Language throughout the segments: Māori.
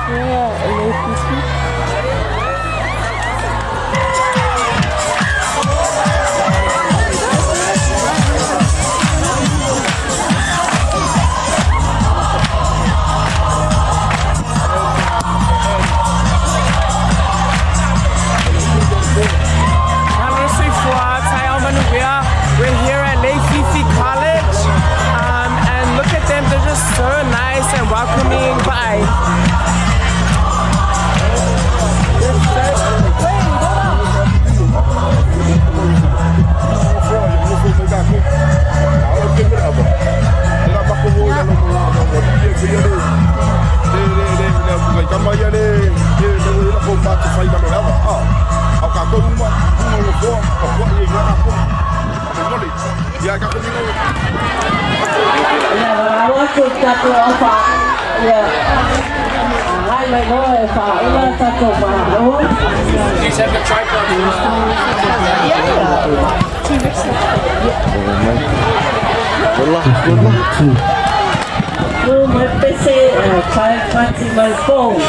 We're here at Leififi College, and look at them, they're just so nice and welcoming. Bye. These have the tripod. Good luck. My PC, try my phone.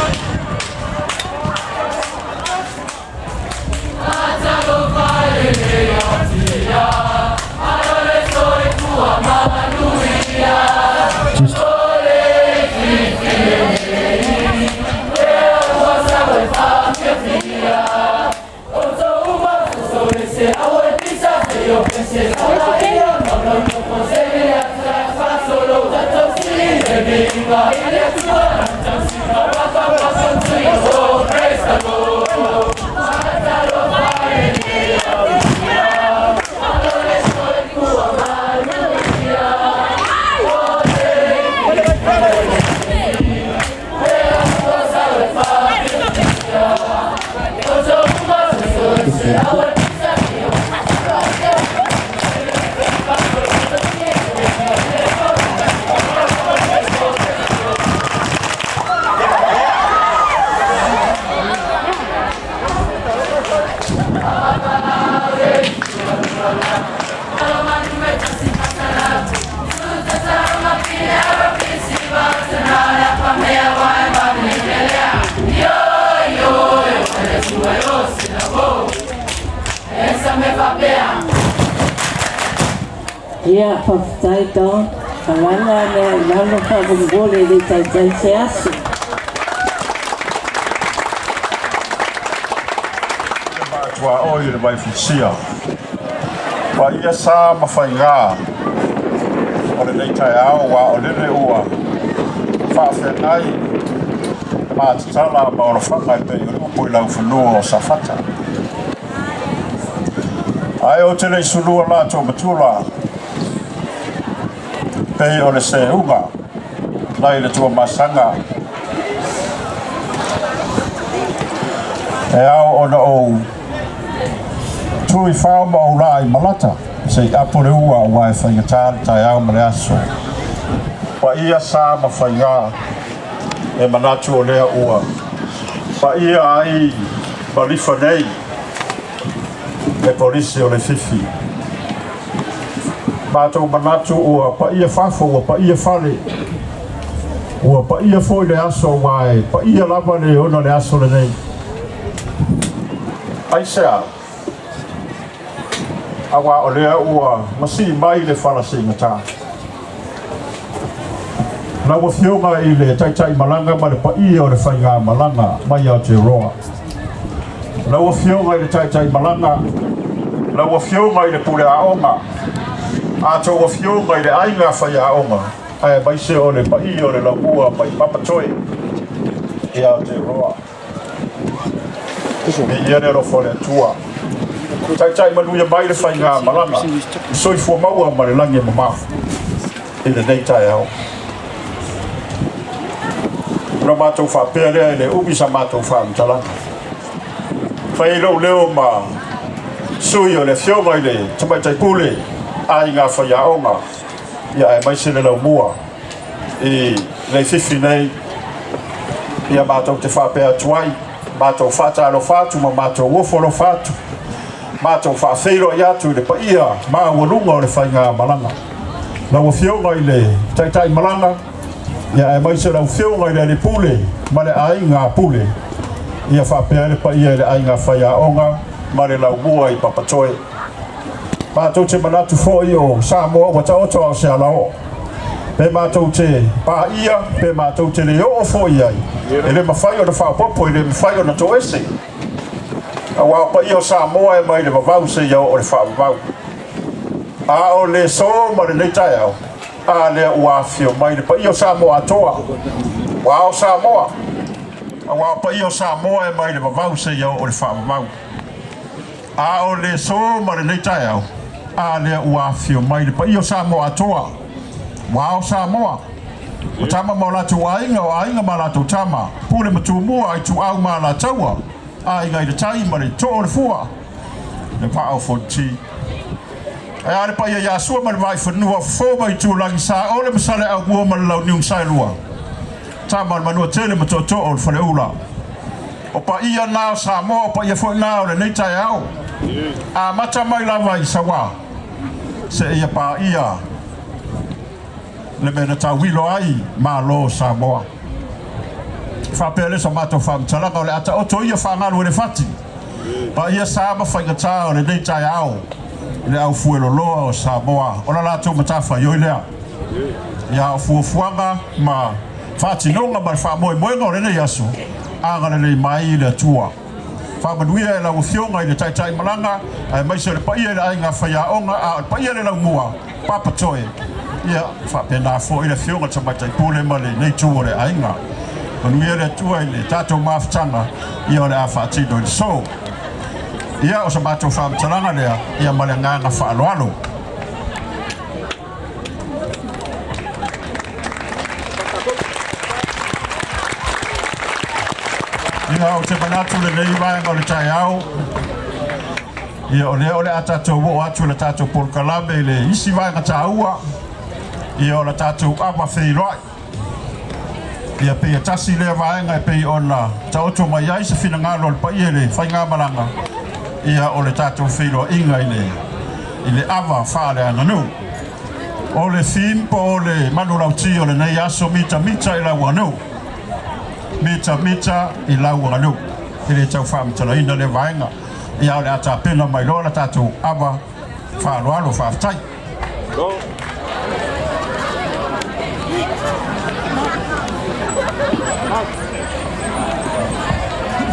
Ia whawhitai tau, kalanga nea nano whawungore li tai se asu. Tua oi le mai fisia. Wa ia sa mawhainga. O le nei tai ao wa o lele ua. Whawhenai. Ma tatala ma ora whakai pe i upo i lau whanua o safata. Ai o tele i sulua la tō matula. Pei o le se unga, lai le tua masanga. E au ona o tui whao ma o la i malata, se i apore ua o wai whaingatari tai au ma le aso. Pa ia sa ma whainga e manatu o lea ua. Pa ia ai balifa nei e polisi o le fifi. Mātou manatu ua pa ia whafo, ua pa ia whare, ua pa ia foi le aso mai, pa ia lava le ona le aso le nei. Ai sea, awa o lea ua masi mai le whalasi ngata. Na ua whionga i le taitai malanga ma le pa ia o le whainga malanga mai au te roa. Na ua whionga i le taitai malanga, na ua whionga i le pule aonga, a tō wa whionga i le ainga whai a onga. Ai mai se o le pai o le laua mai papatoe i Aotearoa. E ia ne rofo le atua. Tai manuia mai le whainga malanga. Soi fua maua ma le langi mamafu. I le nei tai au. Ura mātou whapea lea i le ubi sa mātou whaamtalanga. Whai leo ma sui o le whionga i le tamaitai pule. Ai ngā whaiaonga ia e maise le lau mua i nei whiwhi nei ia mātou te whapea tuai mātou whātaro whātu ma mātou woforo whātu mātou whawheiro i atu i le paia mā walunga o le whainga malanga na wafionga i le taitai malanga ia e mai se lau feo ngai le pule ma le ai ngā pule ia whapea le pa ia le ai ngā whaiaonga ma le lau mua I papatoe mātou te manatu fōi o Samoa wa taoto au se alao pe mātou te pā ia pe mātou te le o fōi ai e le mawhai o na whaopopo e le mawhai o na toese a wā pa ia o Samoa e mai le mawau se iau o le whaamau a o le so ma le leitai au a le uafio mai le pa ia o Samoa atoa wā o Samoa a wā pa ia o Samoa e mai le mawau se iau o le whaamau a o le so ma le leitai au a le uafio mai le pa ia o Samoa atoa wā o Samoa o tama mo la tu ainga o ainga ma la tu tama pule matumua ai tu au ma la taua a inga I le tai ma le to o le fua le pa au fonti ai ale pa ia ya sua ma le vai whanua fo mai tu langi sa o le masale au mua ma le lau niung sai lua tama le manua tele ma to o le whale ula o pa ia nao Samoa o pa ia fo nao le nei tai au a mata mai lava I sawa se ia pa ia le mena tauhilo ai ma lo Samoa whapele sa mato whamtalanga o le ata oto ia whangalu le fati pa ia Sama whaingata o le nei tai au le au fuelo loa o Samoa o la lato matafa yoi lea ia o fuafuanga ma whatinonga ma whamoe moenga o le nei aso anga le mai le tua whamanuia e lau fionga I le tai malanga ai mai se le paia le ainga whaiaonga a paia le lau mua papatoe ia whapena fo I le fionga tamatai pule ma le nei tua le ainga manuia le tua I le tato maftanga ia o le a whaatino I so ia o sa mato whamtalanga lea ia ma le nganga whaaloalo ia o te manatu le nei vaenga o le tai au ia o le a tatou wo atu le tatou polkalame I le isi vaenga taua ia o le tatou ama wheiloai ia pei tasi le vaenga e pei ona taoto mai ai se finangalo le paia le whainga malanga ia o le tatou wheiloa inga I le ava whaale ananu o le thimpo o le manurauti o le nei aso mita I lau anu mita I lau anu I le tau whaamtalaina le vaenga ia o le ata pena mai loa le tatou ava whaaloalo whaaftai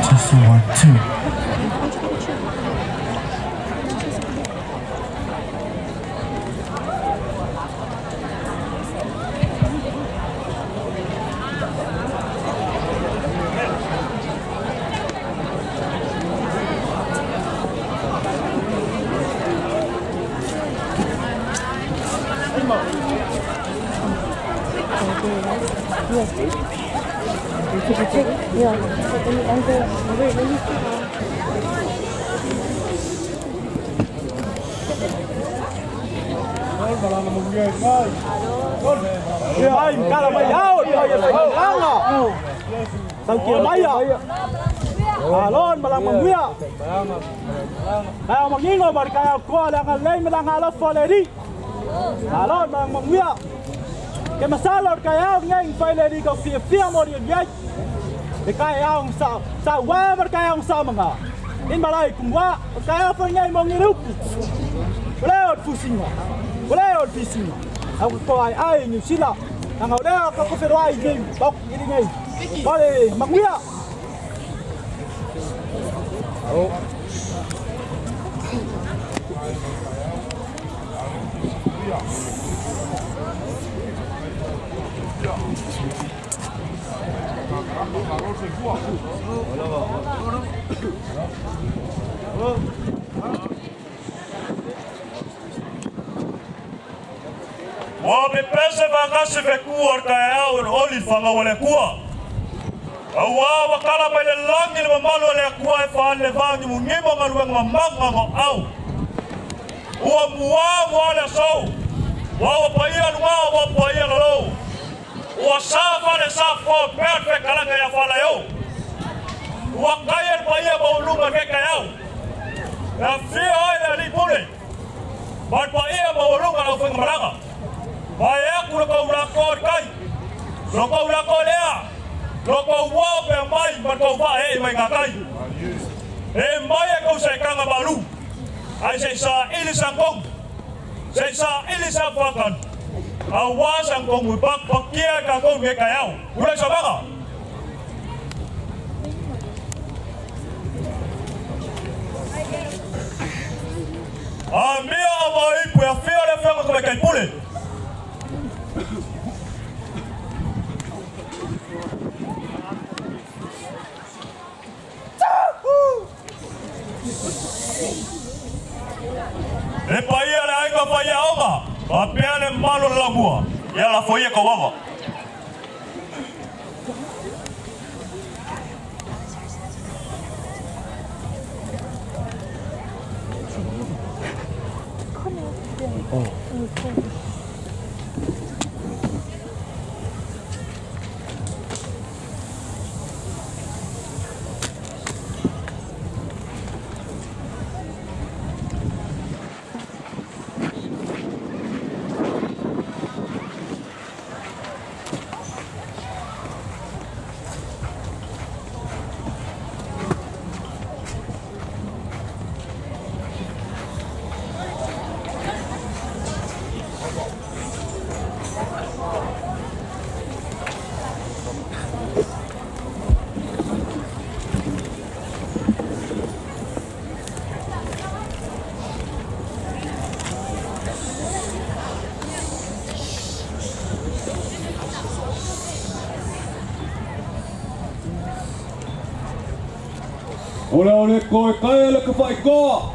Just 1, 2. Ai, cara mai ao, tao kia mai à. Alon malang manguya. Kaya mangingo bar kaya ko lang alay malang alaf faleri. Alon malang manguya. Ke masalor kaya ngai faleri ko fia mo ri ngai. De kaya ang sa wa bar kaya ang sa mga. In balai kumwa kaya fa ngai mangirup. Wala fusinga. Wala fusinga. Aku ko ai New Zealand. Ang ada ko pero ai game bok ini ngai. Bale manguya. Oh. Wa be pese vangase ve kuor kaya on oli fanga wale kuwa. Awa wakala pa le langi le mamalo le kuwa e fa le vangi mu ngimo ngalueng mamanga ngo au. Wa muwa le so. Wa pa ia lwa wa pa ia lo. Wa sa le sa fo perfect kala ya fa la yo. Wa kaya pa ia ba ulunga ke kaya. La fia ai ali pule. Ba pa ia ba ulunga la fa maranga. Vai aku le kau la kor kai. Loko ulako lea. Loko wape mai matau va mai ngakai. Mai kau sa kanga balu. Ai sa ili sangkong. Sa ili sa fakan. Awas sangkong ubak pakia kakong me kayau. Udah sabaga. Amia avai puya fia fanga kau kai pule. Le paia le ainga paia oga. Papea le malo la bua. Ya la foye ko wawa. Ole koe kai le ka pai koa.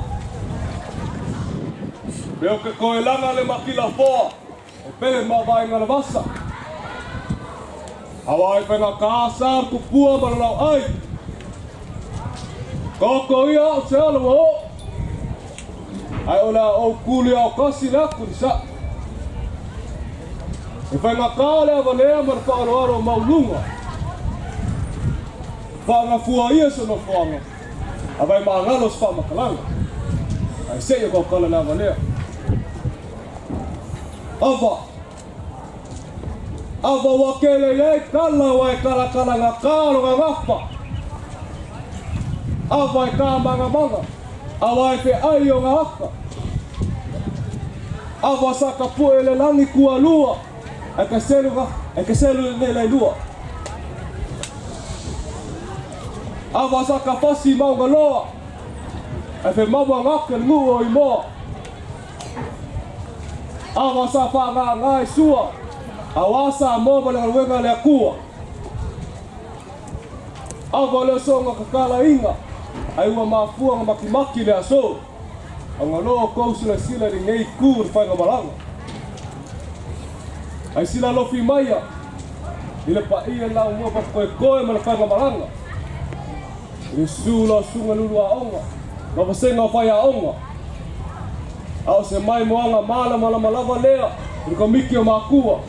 Leo ke koe langa le makila foa. O pele ma vai ngana vasa. Awai penga kaasar ku pua malalau ai. Koko ia o se ala wo. Ai ola o kuli au kasi la kunsa. E penga kale avalea mar whaaro maulunga. Whaanga fua ia se no whaanga. Abai maangalo sa makalanga. Ai se yo ko kala na valea. Ava wakele le kala wai kala nga kalo nga ngapa. Ava e ka manga. Awa e te aio nga haka. Ava saka pue le langi kua lua. E ke selu ne le lua. Ava saka fasi maunga loa. E fe mawa ngake nguo i moa. Ava sa wha ngai sua. Awasa moba le wenga le kua. Ava le songa kakala inga. Ai ua mafua nga makimaki le aso. Anga loa kousila sila ri ngei kūr whainga malanga. Ai sila lofi maia. Ile pa ia lau mua pa koe ma le whainga malanga. Ile sula sunga lulu a onga. Ma pasenga whai a onga. Au se mai moanga mala lava lea. Ile ka miki o makua.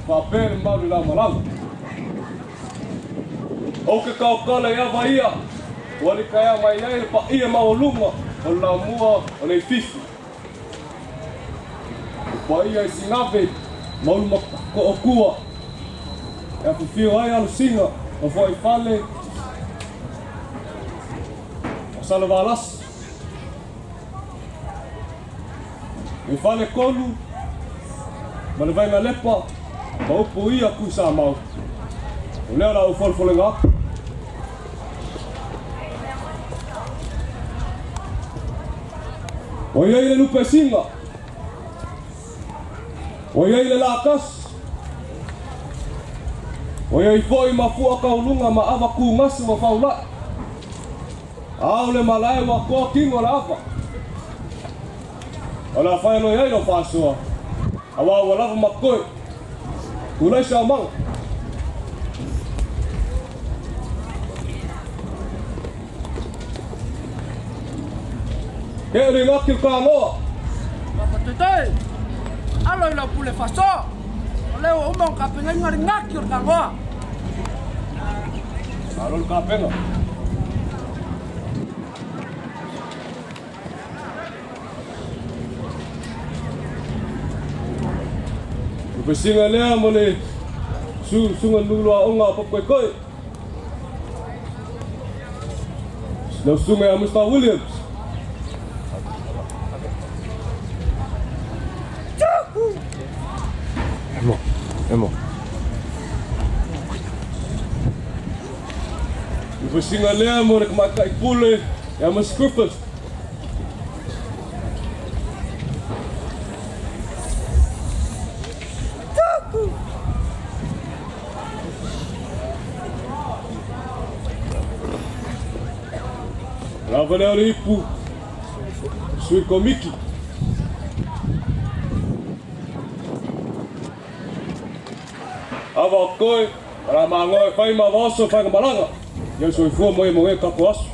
Pa pere mauri la malanga. Oke kau kala ia va ia. Wali kaya mai nei pa ia maulunga. O la mua o le fifi. Pa ia i singave. Mauluma ko o kua. E fifio ai alu singa. O foi fale. O salo valas. E fale kolu. Ma le vai na lepa. Ma upu ia kusa mau. O lea la o folfolenga. O ia ile lupe singa. O ia ile lakas. O ia i foi mafua kaulunga ma ava ku ngasu wa faula. Au le malae wa ko kingo la ava. O la fai no ia ilo fasua. Awa wa lava makoe. Kulai sa mang. Ke ri ngakil ka ngoa. Papa tetei. Alo ila pule faso. Leo umong ka pengen ngari ngakil ka ngoa. Alo ka penga. Pesinga lea mo le sunga lulua onga pakoe. Lau sunga ya Mr. Williams. Emo. Ibu singa lea mo rek makai pule ya Scrippers. Lava lea ripu. Sui komiki. Ava koe, para mangoe whai ma vaso whai malanga. Iau soi fua moe moe kapo asu.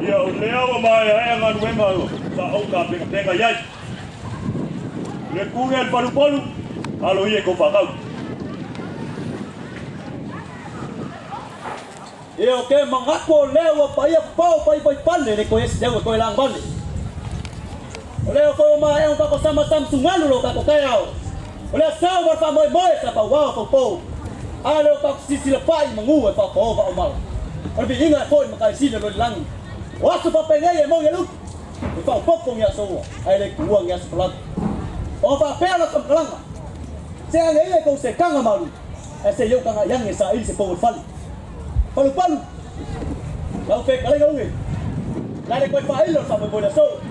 Ia o lea wa mai hai ngā nuenga o sa au ka penga iai. Le kunge al palu alo ie ko whakau. E o ke mangako leo pa ia pau pai pale le ko ese deu ko lang bale. O leo ko ma e un kako sama sungalu lo kako kai au. O leo sa wa fa moi sa pa wa po. Ale o kako sisi le pai mangu e pa po va o mal. O bi inga ko ma kai sile lo lang. O asu pa pene e mo ye lu. E fa popo ya so. Ai le kuang ya splat. O fa pela ka kalanga. Se ale ko se kanga malu. E se yo kanga yang e sa il se po fali. Palu. Lau fe kalai ngau ngi. Lai de koi fa ilo sa mo bola so.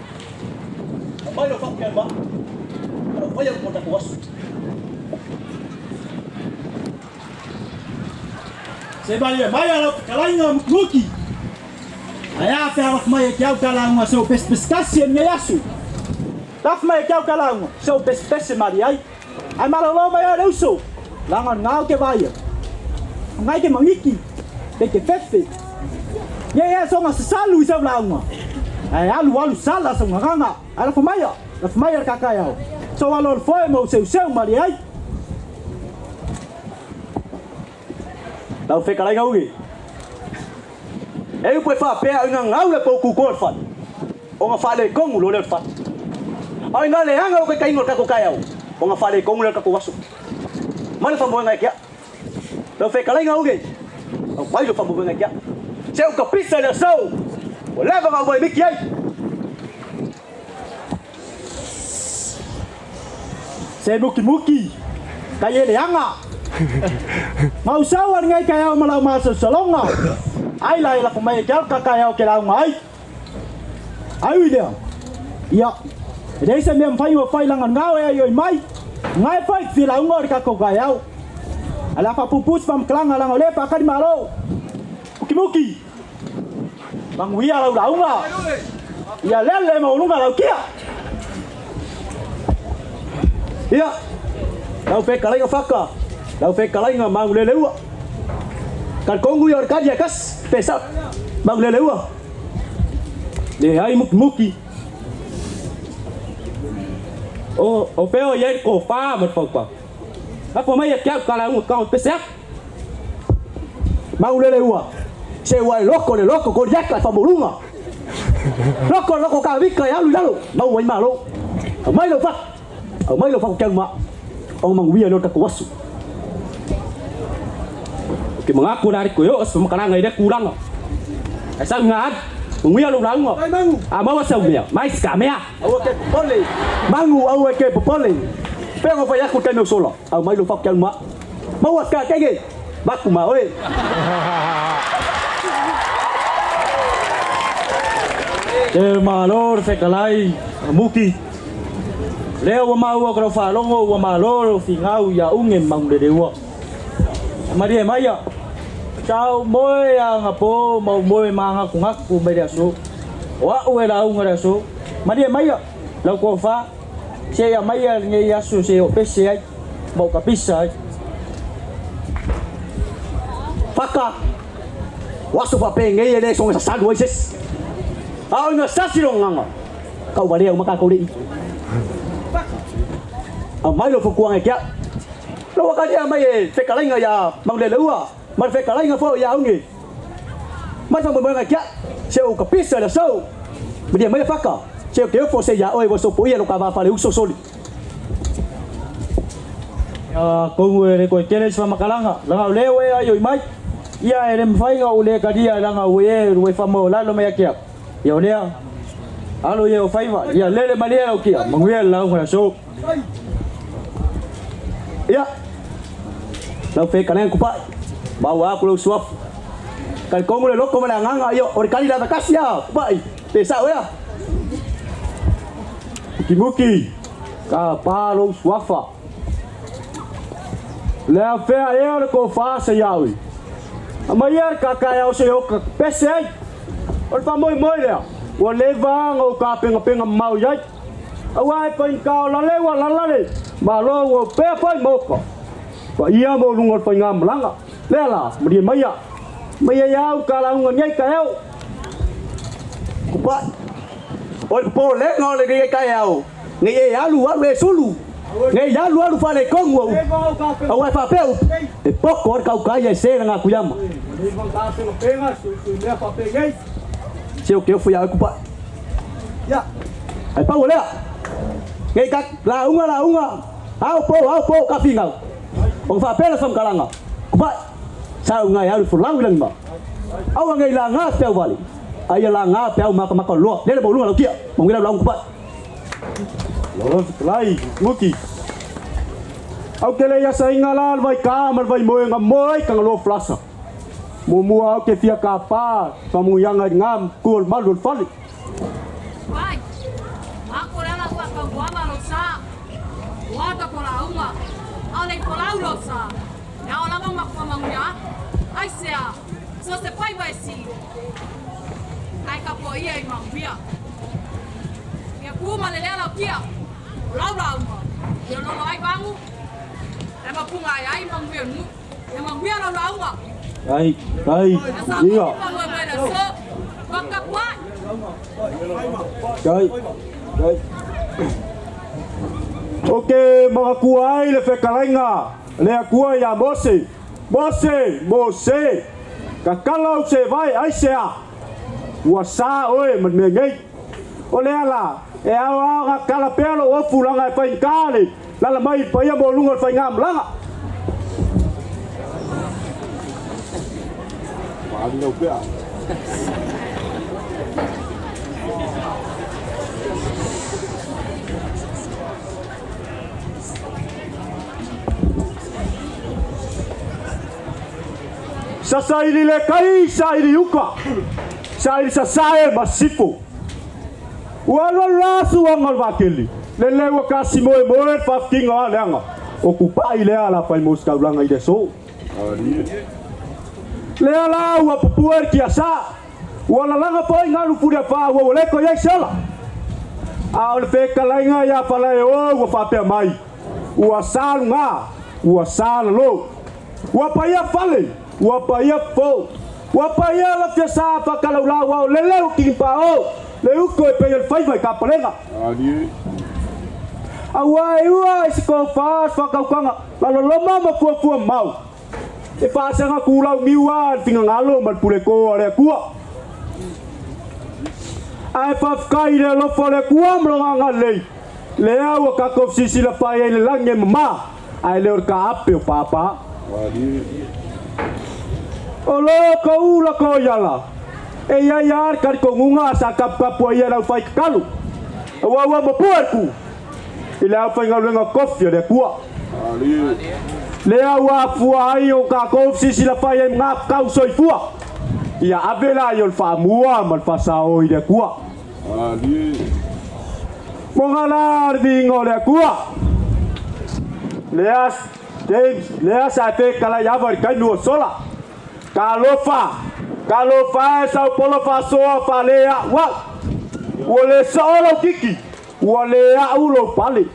Mai lo fa kan ba. Lau fa yang kota kuas. Se bali mai ala kalai ngau muki. Aya fe ala mai ke au kala ngau so pescasi en yasu. Taf mai ke au kala ngau so pescasi mari ai. Ai malo lo mai ala uso. Langan ngau ke vai. Ngai ke mangiki. Deke fefe. Ye so nga salu isa blaunga. Ai alu sala so nga nga. Ala famaya, la famaya kakaya. So alo foi mo seu mari ai. Tau fe kalai ngau gi. E po fa pe nga ngau le po ku ko fa. O nga fa le kong lo le fa. Ai nga le hanga o kai ngol ka ko kaya. O nga fa le kong le ka ko wasu. Mali fa mo nga kia. Tau fe kalai ngau gi. Ang payo pa mo nga kya. Siya ka pisa na so. Wala ba ka boy mikiyay? Siya muki. Kaya ni hanga. Mausawan ngay kaya malaw maso salonga. Ay lai la kumay kya kakayaw kailangan ngay. Ay dia. Ya. Dahil sa miyang payo langan ngaw ay yoy may. Ngay pa sila ngor ka kogayaw. Ala pa pupus pam klang alang ole pa kan malo. Muki. Bang wia lau nga. Ya lele mo lunga lau kia. Ya. Lau fe kalai nga faka. Lau fe kalai nga mang lelewa. Kan kongu yor kan ya kas pesa. Mang lelewa. Le hai muki. O peo ye ko fa mat pa. Apa mai ya kala un ka pesek. Mau lelewa. Se wai loko ko yak fa molunga. Loko ka vika ya lu lalu. Mau wai malo. Mai lo fa. Mai lo fa kan ma. O mang wia lo ta kuwasu. Ke mengaku dari koyo semua kana ngai dia kurang. Asa ngat. Wia lo lang. Ama wasa umia. Mais kamea. Awake pole. Mangu awake pole. Pero fa yaku tano solo. Au mai lo fa kan ma. Mau ka kage. Baku ma oi. Malor fe kalai muki. Leo mau ko fa longo wa malor fingau ya ungen mang de dewa. Maria maya. Chao moe ang apo mau moe manga kungaku media so. Wa we la unga so. Maria maya. Lau ko fa. Saya maya nge yasu se o pese ai. Mau kapisa. Faka. Wasu pa pe nge ele song sa sandwiches. Au nga sasirong nga. Kau baliau makakau di. Mai lo fukuang kya. Lo ka dia mai fe kalai nga ya mang le lua. Mar fe kalai nga fo ya ungi. Mai fa mo nga kya. Seu kapisa la sau. Media mai faka. Seu ke fo se ya oi wo so poia lo ka va fale uso soli. Kau re ko kele sa makalanga. Langa lewe ayo mai. Ia ere mfai nga ule kadia langa we famo la lo mai kia. Ya olea. Alo ye o faiva. Ya lele malia o kia. Manguia la ngona so. Ya. Lau fe kanen kupai. Bawa aku lo suap. Kan kau mulai loko mana nganga yo ori kali dah kasia. Kupai. Pesa ya. Kimuki. Ka pa lo suafa. Le fe ayer ko fa se yawi. Amayer ka kaya o se yo pese. Ol pa moi le. Wa leva ngo ka penga mau yai. Awai pa ka la le wa la le. Ma lo wo pe pa moko. Wa ia mo lungol pa ngam langa. Lela, mudi maya. Maya yau ka la ngai ka eu. Kupa. Ol po le ngol le ka eu. Ngai ya lu wa le sulu. Ngai ya lu fa le kongo. Awai fa peu. E poko ka ka ya se nga kuyama. Ni van ka penga su le fa pe ngai. Seu que eu fui a ocupar. Ya. Ai pa olha. Ngai ka la unga. Au po ka fingal. O fa pela sam kalanga. Kupa. Sao ngai haru fulang lang ba. Au ngai la nga pe vali. Ai la nga pe maka lo. Le bo lunga lo kia. Mong ila lang kupa. Lo lai muki. Au kele ya sa ingala vai kamar vai moenga moi kang lo flasa. Mumua ke fia kapa, kamu yang ngam kul malul fali. Pai, aku rela kwa kawama losa. Wata kola uma, ale kola losa. Ya ola mama kwa manguya. Ai sea, so se pai vai si. Ai kapo ia i manguya. Ya kuma le lela kia. Laura uma. Yo no ai bangu. E mapunga ai manguya nu. E manguya laura uma. Ai, iya. Oke, mga kuai le fekalenga. Le kuai ya Mose. Kakalau se vai ai sea. Wasa oi menengai. Ole ala, e awa kala pelo o fulanga fa kale. Lala mai pa ya bolunga fa ngam langa. Đi đâu kia? Sasai di le kai, sai di uka, sai di sasai masifu. Wala lasu ang alwakili. Le lewa kasi mo fa kinga lenga. Okupai le ala pa mo ska ulanga ide so. Le ala wa pupuer kiasa wala langa po ngalu furia fa wa le ko yesala al fe kalenga ya fala o wa fa pe mai wa salunga wa sallo wa pa ya fale wa pa ya fo wa pa ya la fiasa fa kala la wa le le ki pa o le u ko pe el fai vai ka palenga ali awai wa isko fa ka kanga la lo mama fu mau e pasa nga kulau miwa tinga ngalo mal pule ko ale kua ai fa kai le lo fole kua mlo nga le le awa ka ko sisi la pa ile lange mama ai le ka ape papa olo ko ula ko yala e ya yar kar ko ngunga sa kap po ya la fai kalu wa mo puerku ila fa ngalo nga kofia de kua le awa fua ai o ka ko sisi la fa ia ngap kau soi fua ia avela yo fa mua mal fa sao ide kua ali mongala dingo le kua leas James leas ate kala ya var kai no sola kalofa sao polo fa so fa le wa wole solo kiki wole aulo pale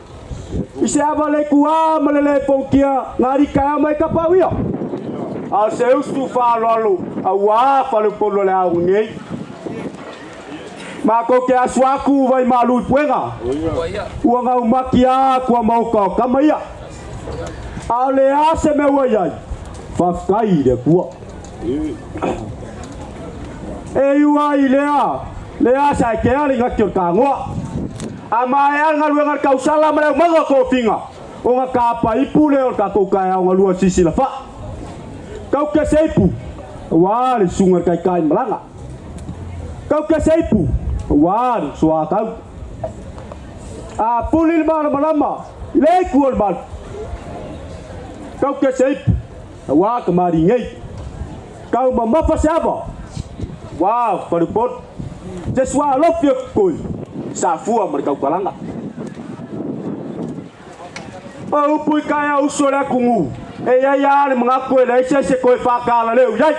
Isiapa le kua malele pokia ngari kaya mai kapawia. Al seus tu fa lolo awa fa le polo le au ngei. Mako ke aswaku vai malu puenga. Uanga umakia kwa mauka kamaya. Ale ase me wayai. Fa kai de kua. e iua I lea sa ke ali ngaki o kangoa a mai anga luenga kausala mare maga ko finga o nga kapa ipu le o ka ko ka o lua sisi la fa kau ke seipu wa le sunga kai malanga kau ke seipu wa soa kau a pulil malama le kuol mal kau ke seipu wa kamari ngai kau mama pasaba wa paripot jeswa lofio koi sa fua mar kau kalanga o pui kaya usora kungu e ya le mga ko le se ko fa kala le yai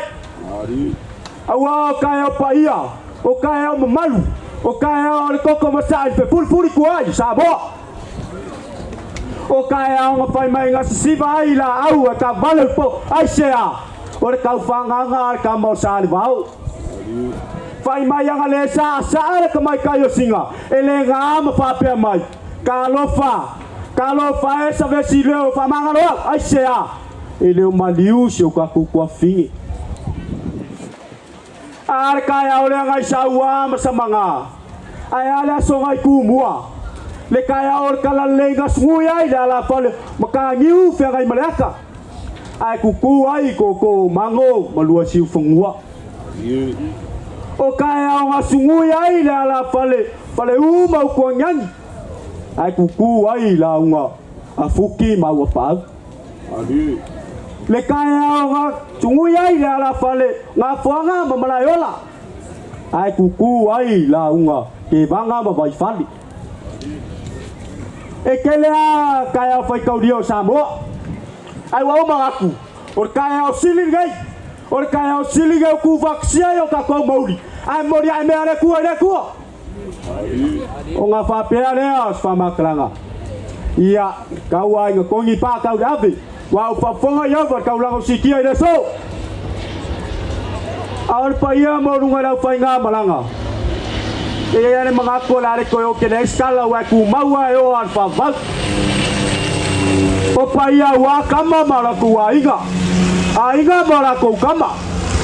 awa kaya pa ia o kaya malu o kaya le koko masai pe pul kuai sa bo o kaya nga pai mai nga si vai la au ka vale po ai sea o le kau fanga nga ka mo sali vau fai mai nga le sa le ka mai kayo singa ele nga ma fa pe mai kalofa esa vesi leo fa manga lo ai sea ele maliu se o ka ku fingi ar kaya ole ngai sawa masamanga ai ala so ngai ku mua le kaya or kala lenga smuya ila la fale maka ngiu fe ngai malaka ai ku ai ko mango malua si fungua o kaya nga sumuya ila la fale uma ko nyani ai ku ai la unga afuki mau pa le kaya nga sumuya ila la fale nga fuanga mamalayola ai ku ai la unga ke banga ba vai fali e kelea kaya fai kau dio samo ai wa mangaku or kaya o silingai or kaya o silingai ku vaksia yo ka ko mauri ai mori ai me ale ku o nga fa pe ale as fa maklanga ia kau ai nga kongi pa kau davi wa fa fonga yo va kau lango sikia ide so al pa ia mo runga la fa nga malanga e ane mangaku la re ko yo ke skala wa ku maua yo al fa va o pa ia wa kama mara ku ainga mara ku kama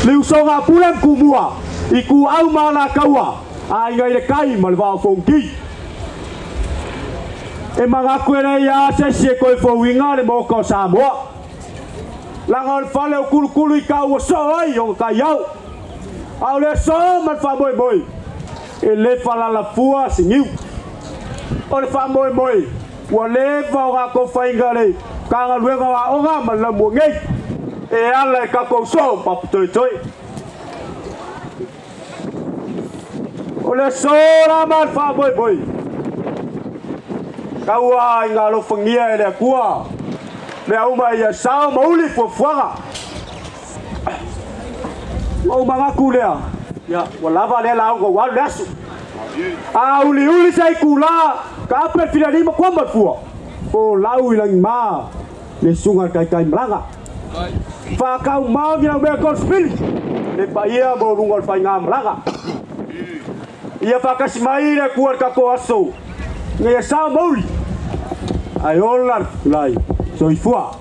liu songa pulang kumua iku au mala kaua ainga ile kai malva fonki e mangaku ere ya se ko fo winga le moko samo la ngol fale o kulu ikau so ai o kayau au le so mal fa boy e le fala la fua singiu o le fa moi wa le va ko faingale ka nga luenga wa onga mala mo ngai e ala ka ko so pa toi o le so la mal fa boy ka wa nga lo fangia le kua le au mai ya sa mauli fo fuanga o manga kulea ya wala vale la go wa lasu a uli sai kula ka pe finali ma kwa mafua o lau ilang ma le sunga kai mlanga fa ka ma via be ko spil le paia mo rungol fa ngam mlanga ia fa ka simai le kuar ka ko aso nge sa mauli ai olar lai so ifua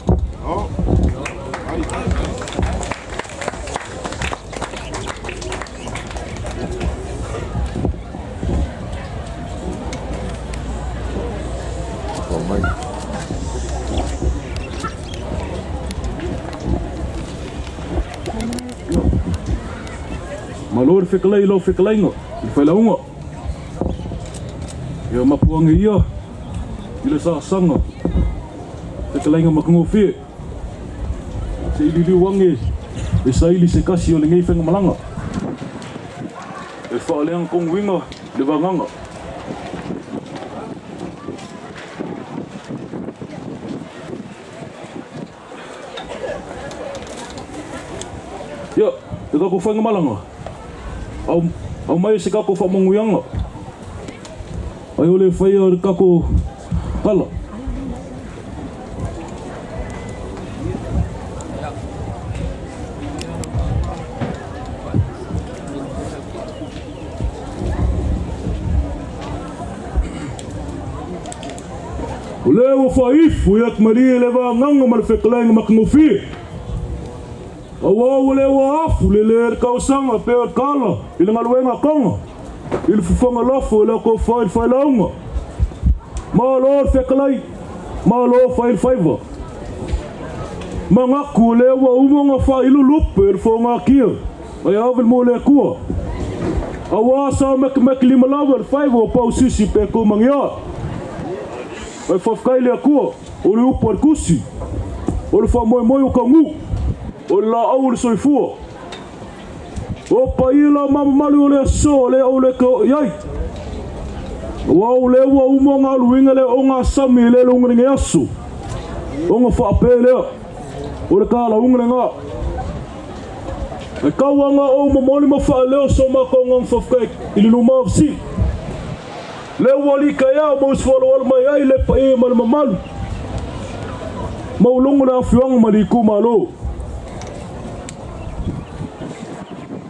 Malor fiklai lo fiklaingo fai launga yo mapuang ia ile sa sanga fiklainga makungofi se ili wangi e sai li se kasi o le ngai fenga malanga e fa leang kong winga le vanganga yo te ko fenga malanga au mai se kako fa monguyanga ai ole fai o kako pala ole o faif o yak mari le va nganga mal feklang maknufi Awa wale wa afu le kausanga pe kala ile ngaluenga konga ile fufonga lofo le ko file longa malo feklai malo file fiver manga kule wa umonga file lupe fonga kia ya vel mole ko awa sa mek lima lawer five pa usisi pe ko mangya ai fofkaile ko o lu por kusi o lu fa moi kangu o la au le soifua o paila mama malu le so le o le ko yai wa o le wa umo nga luinga le o nga sami le lunga nge asu o nga fa pele o le kala unga nga e kawanga o mo ma fa le o so ma ko nga fofka ili no mavsi le wali kaya mo sfolo wal mai ai le pa e mal malu maulungu na fiong maliku malo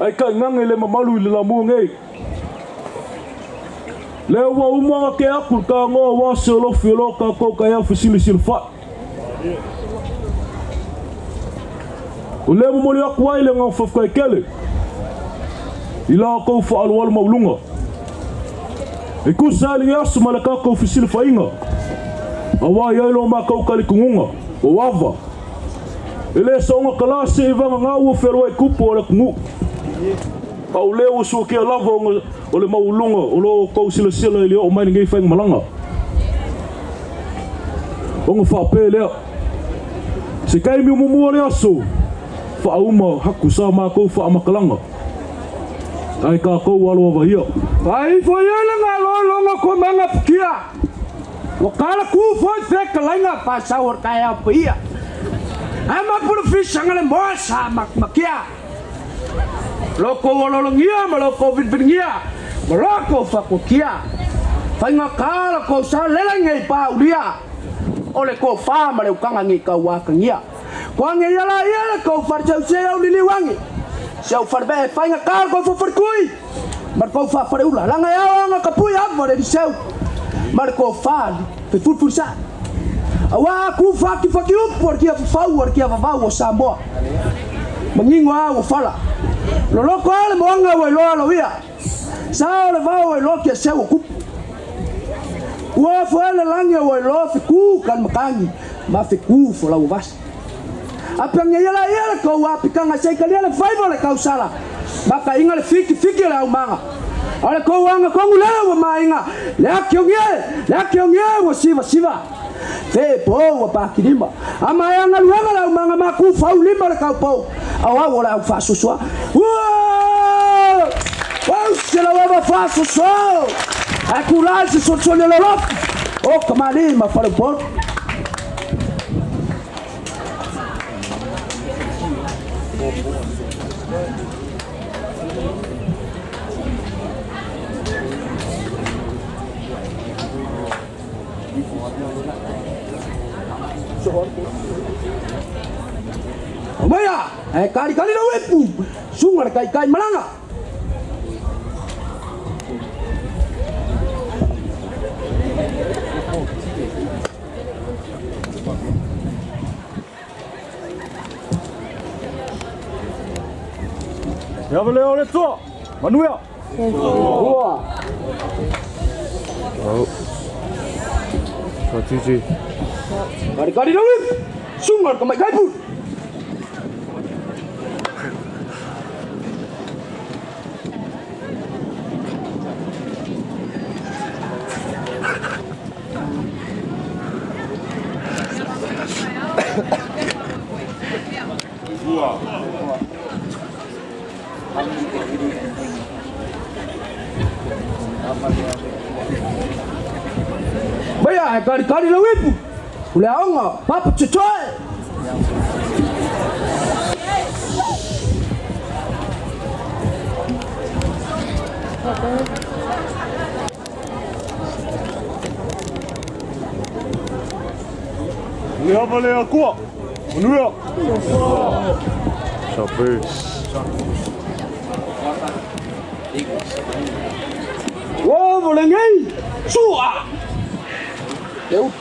ai ka ngang le mamalu le la mungai le wa uma ke akul ka ngo wa solo filo ka ko ka ya fisili silfa o le mo le akwa ile ngo fof ka kele ila ko fa al wal maulunga e ku sali ya su malaka ko fisili fa inga awa ya lo ma ko kali kunga o wava ele songa kala se vanga ngawo felo e kupo le kungu au leo so ke lava o le maulunga o lo ko sila ile o mai ngai fa malanga o nga fa pele se kai mi mumu le aso fa uma haku sa ma ko fa makalanga ai ka ko walo wa hio ai fo yele nga lo nga ko manga kia o kala ku fo se kalanga pa sa or kaya pia ama por fisanga le mosa makia loko wololongia maloko vinvingia maloko fakokia fainga kala ko sa lelangai pa ulia ole ko fa male ukanga ngi ka wakangia kwa ngi yala ko farjau se au liliwangi seu farbe fainga kala ko farkui mar ko fa farula langa ya nga kapui avore di seu mar ko fa pe furfursa awa ku fa ki porque fa porque va o sambo mangingo a fala lo loko ale moanga we lo via sa le va we lo ke se ku wa fo le lange we lo fi ku kan makangi ma fi ku fo la vas apenge yala ko wa pikanga se ka le five le kausala maka inga le fiki la umanga ale ko wanga ko ngula wa mainga le kyonge wo siva te po wa pakirima ama yanga luanga la umanga maku fa ulima le kaupo awa wala fa suswa wow se la wa fa suswa akulasi so le lo o kamali ma fa le pot Maya, kali na wepu, sungar kai malanga. Ya boleh oleh tu, manu ya. Oh. Cici. Kali na wepu, sungar kai pun. Baya kali na wepu. Ule onga papa chochoe. Ni hapa le akua. Manuia. Sabe. Wow, volengei. Sua. Eu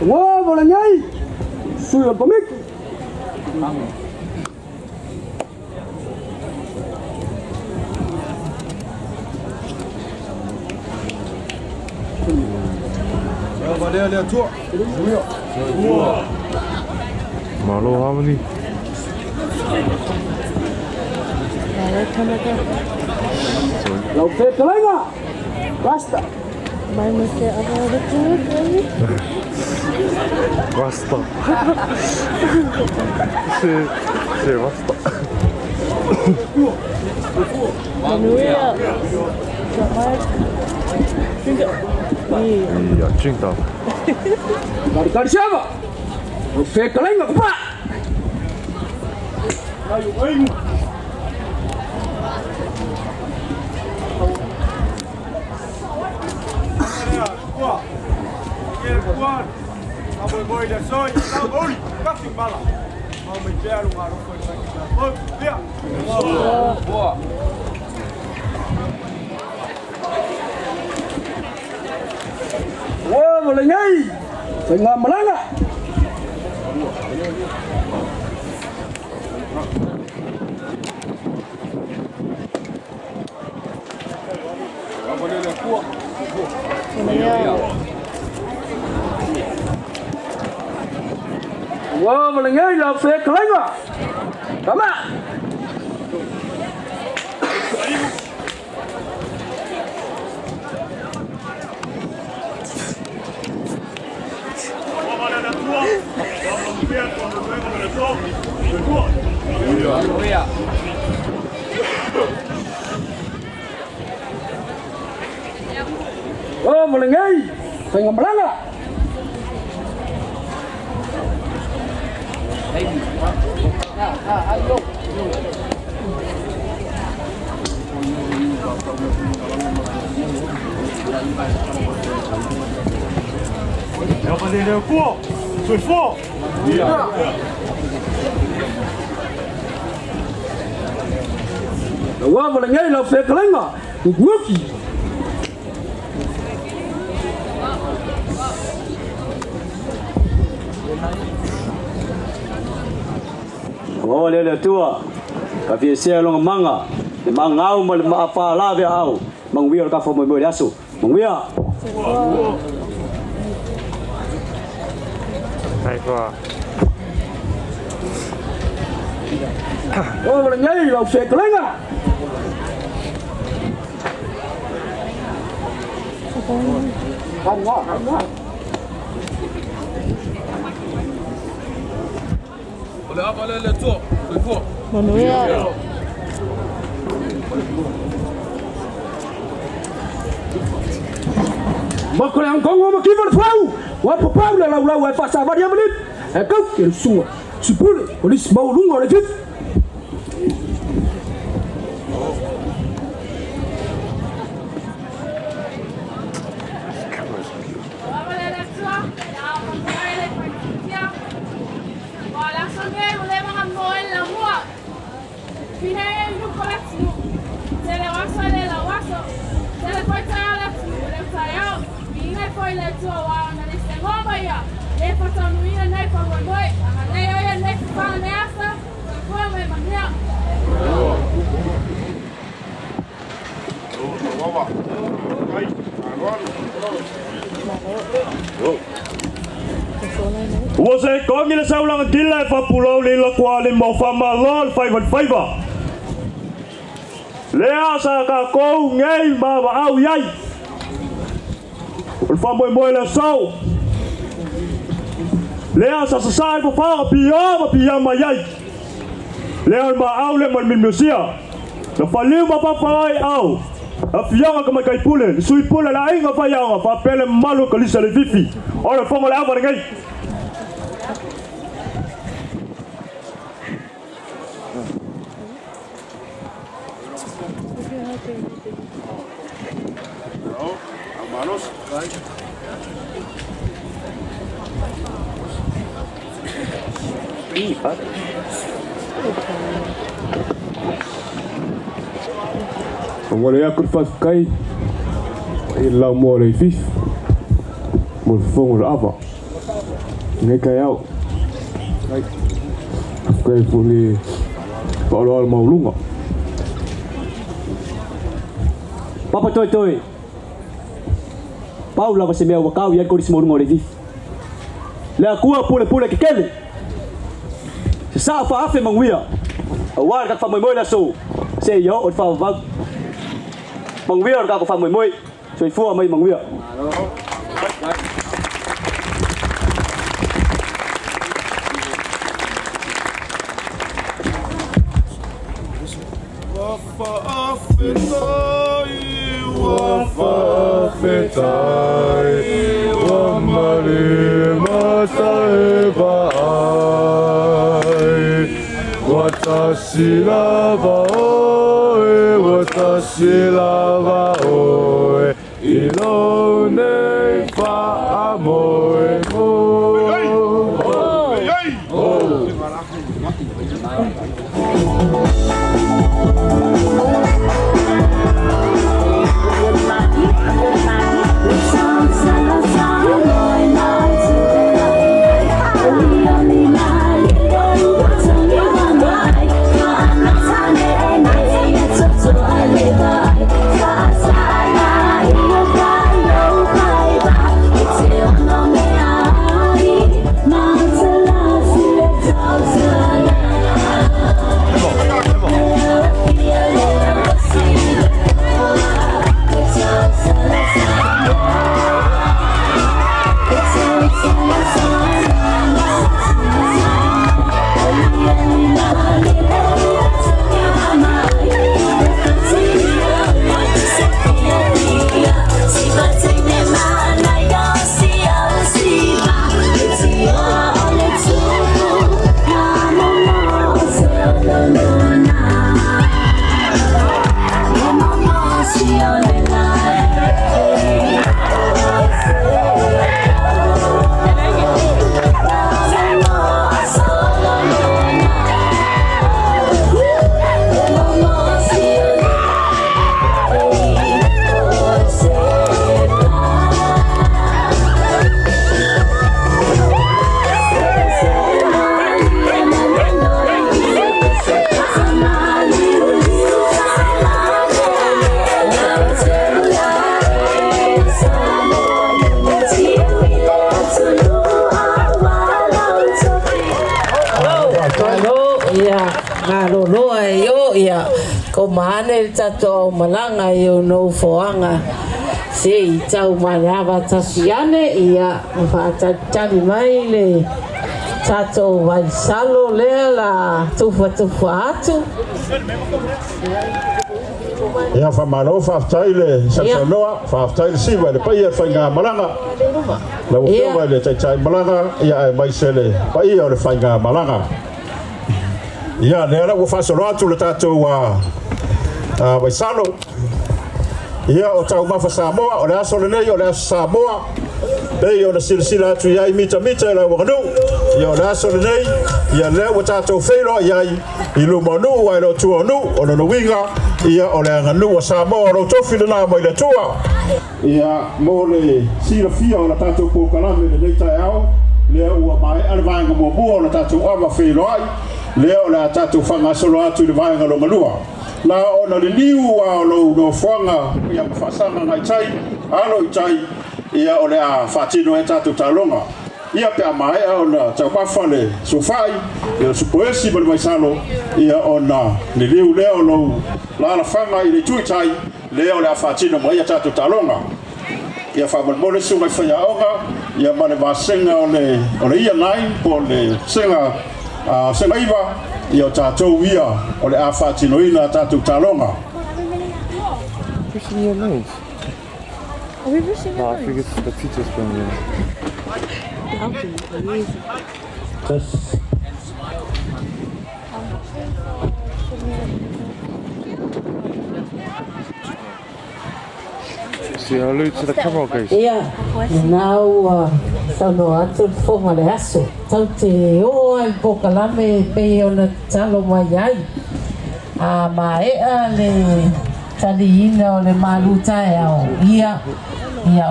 Wow, boleh nyai. Sudah pemik. Malo Harmony. Lau fe kelenga. Basta. Basta. Se basta. Iya, cinta. Dari siapa? Lau fe kelenga kepa. Ayo, ayo. Wah, boleh nyai. Saya nggak melanggar. Wah, boleh nyai. Lau fe kelenga. Kama. Oh, boleh nyai. Saya nggak melanggar.要把这个过，最富。Wah, boleh nyai. Lau fe kelenga. Nguki. Oh, le tua. Tapi saya long manga. Mangau mal apa la be au. Mangwia ka fo mo asu. Mangwia. Hai qua. Oh, boleh nyai. Lau fe kelenga. Boleh apa le tua. Tua. Bakal yang kau ngomong kibar flau. Wah, papa udah lau apa sahabat dia belit. Kau kira semua. Sepuluh polis mau lungo lagi. Você come le saulang dilla fa pulau le la quale mo fa malol 515. Le asa ka ko ngei ma ba au yai. Ul fa mo le sau. Le asa sa sai ko fa pia ma yai. Le al ma au le mo min musia. Le fa le ma pa fa au. A fianga ka kai pule, sui pule la inga fa ya fa pele malu ka lisa le vifi. Ora fa mo le ava ngai. Ngole ya kur fas kai. Ila mo le fif. Mo fongo apa. Ngai kai au. Kai puli Paulo al maulunga. Papa toi toi. Paula va se me wakau ya ko dismo ngore fif. La kua pule kekele. Se sa fa afe mangwia. Awar ka fa moi la so. Se yo o fa va. Mangwia ka ko fa moi. So fu mai mangwia. Watashi lava oe, ilone fa amore Mane tato malanga yo no foanga se tau manava tasiane ia fa tani mai le tato vai salo le la tufa atu ia fa malo fa taile sa noa fa taile si va le pai fa nga malanga la wo le tai malanga ia mai sele pai o le fa nga malanga ia le ra wo fa solo atu le tato wa vai salo ia o tau mafa Samoa o le aso le nei o le aso Samoa pei o le silsila atu iai mita la wakanu ia o le aso le nei ia le o tatou whailo iai i lumanu wai lo tuanu o le winga ia o le anganu o Samoa o lo tofi le nā mai le tua ia mo le sila fia o le tatou pokalame le nei tai au le ua mai ale vaenga mua o le tatou ama whailo ai le o le tatou whanga solo atu le vaenga lo manua la ona le liu a lo no fanga ia fasanga ngai tai alo tai ia ole a fatino e tatu talonga ia pe mai ona tau pafale sofai ia supoesi bal mai salo ia ona le liu le lo la fanga i le tui tai le ole a fatino mai tatu talonga ia fa mal mole su mai fa ya onga ia mane va senga ole ia nai po le senga senga iva ia tatou ia o le afatinoina tatou talonga. Pushing your nose. Are we pushing your nose? I think it's the teacher's phone. Just say hello to the camera, guys. Yeah. Now, tano atu fonga le aso. Tau te o ai pokalame pe ona talo mai ai. A mai a le Taliina o le maluta e au ia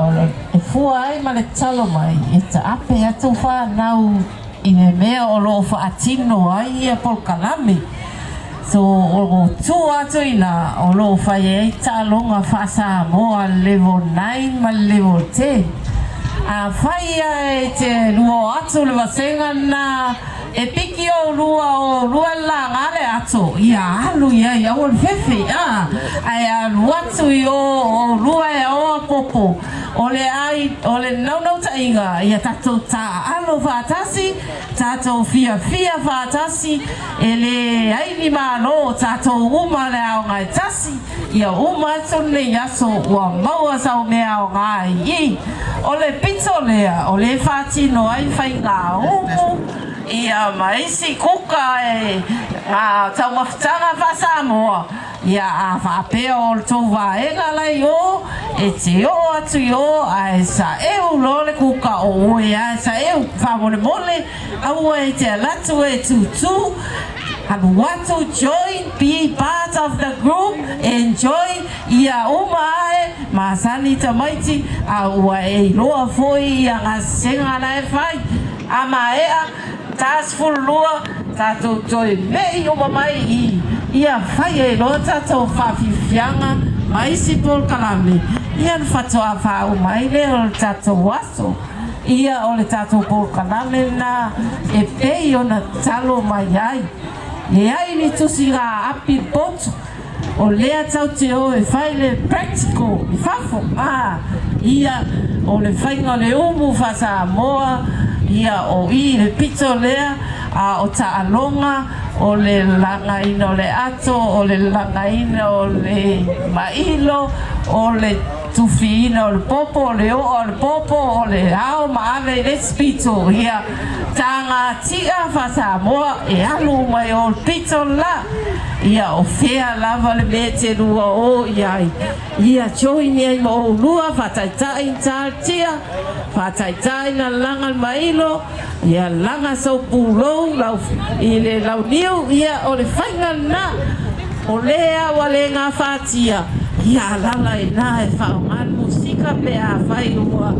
o le e fua ai ma le talo mai e ta ape atu whanau i me mea o lo whaatino ai ia polkalami. So o tū atu ina o lo whai e talonga whasa moa level 9 ma level 10. A whai e te lua atu le wasenga na e piki o lua la ngare atu ia alu ia o le fefe ai alu atu i o lua e o popo o le nau tainga ia tatou ta alo whaatasi tatou fia whaatasi e le aini malo tatou uma le ao ngai tasi ia uma atu nei aso ua maua sau mea o ngai i o le pito lea o le whaatino ai whai ngā umu ia maisi kuka e tau mawhtanga whasa moa ia a whapea o tō waenga lai o e te o atu i o a e sa eu lo le kuka o e a sa eu whamole mole aua e te alatu e tutu Halu watu join, be part of the group, enjoy, ia umae, masani tamaiti, aua e loa foi, ia ngasenga na e whai, ama ea, tas fulua, tato join, mei uma mai i, ia whai e loa tato whawhiwhianga, maisi polkalame, ia whatoa whau mai le o tato waso, ia o le tato polkalame na e pei o na talo mai ai, e ai ni tusi ngā api potu o lea tau te o e whai le practical i whafo ia o le whainga le umu whasa moa ia o i le pito lea o ta alonga o le langaina o le ato o le langaina o le mailo o le tufiina o le popo o le popo o le ao maave le spito ia tanga tia whasa moa e alu mai o le pito la ia o fea lava le me te lua o ia join ai mo o lua whataitai tia whataitai na langa mailo ia langa sau pulou i le lau niu ia o le whainga na o lea wa le ngā whatia ia lala e nā e whaongan musika pe a whai ua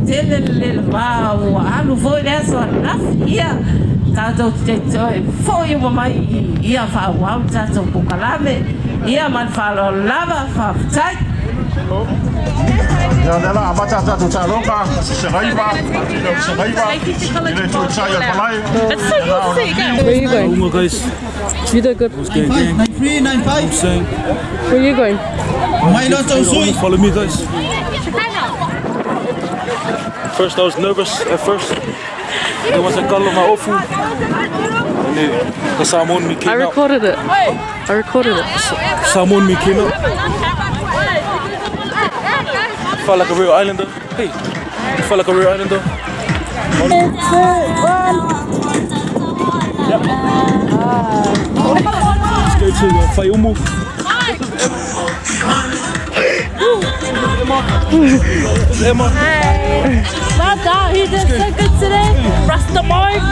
tele le wā ua alu foi lea so anafi ia tātou te toi foi ua mai ia whaoau tātou pukalame ia man whalo lava whaftai Ya nela amata ta tu talonga seraiva ile tu chaya palai. It's so good to see again. Where are you going? Oh guys. You did good. 93, 95. Where are you going? Follow me guys. First I was nervous at first. Then once I got on my ofu. And then the salmon me came out. I recorded it. Salmon me came out. Felt like a real islander. Hey, you felt like a real islander. Yep. Let's go to Fayumu. Emma. Hey. Well done. He did so good today. Rasta Mark.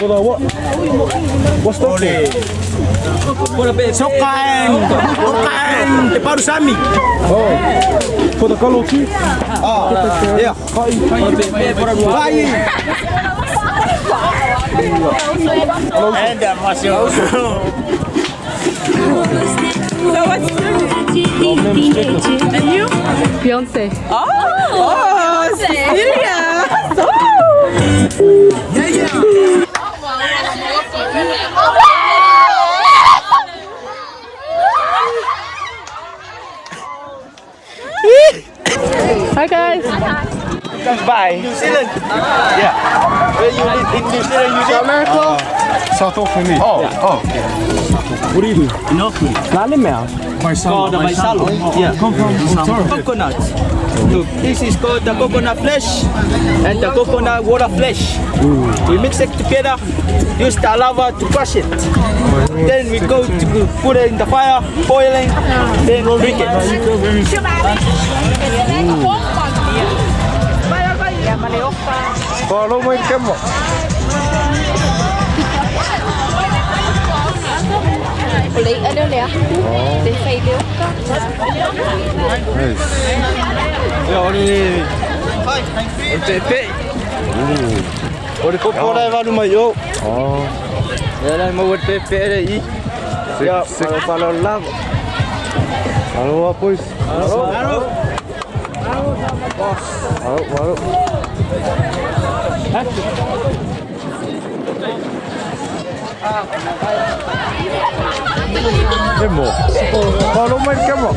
For the what? What's that for? Sokan, te paru sami. Oh, for the color too? Yeah. Vai. And masih. So what's your name? And you? Beyonce. Oh, Cecilia. Hi guys. Comes by New Zealand. Yeah. Where you live in New Zealand? You live America. South Auckland. What do you do? in Auckland. Called the Maisalo. Yeah. Come from coconut. Look, this is called the coconut flesh and the coconut water flesh. We mix it together, use the lava to crush it. Then we go to put it in the fire, boiling, then drink it. Follow my camera. Lấy ở đâu nè? Để phải đều có. Rồi Pepe. Ôi có cô đây vào mà vô. Đây là một Pepe đây. Ya, follow love. Halo, boys. Halo. Demo. Follow my camera.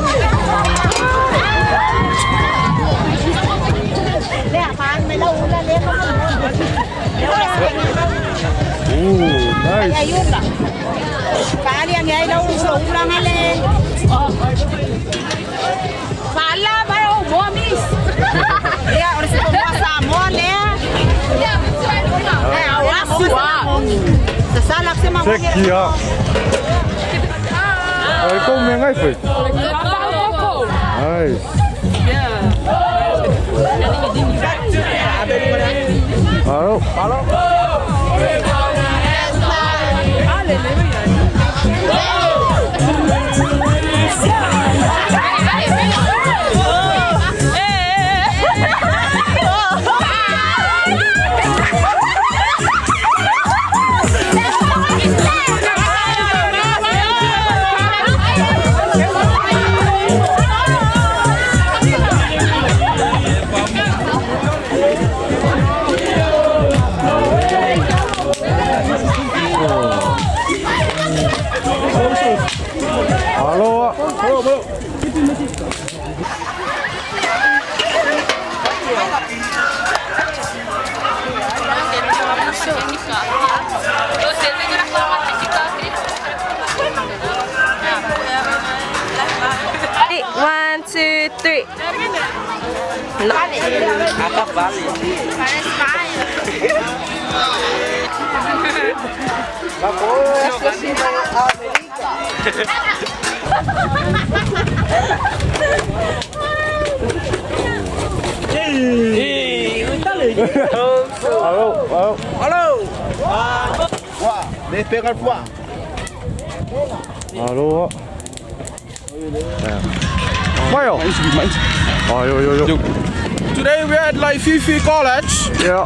Nice. Cá đi ngay đâu súng đang lên. Fala vai o Gomes. Ya, orang sebut Samon ya. Awas Sasalak si Mang. Check here. Ay, come ngay phải. Nice. Halo. One, two, three. No. Kakak balik. Halo. Wah, despegar fuá. Halo. Mayo. Yo. Today we're at like Fifi College. Yeah.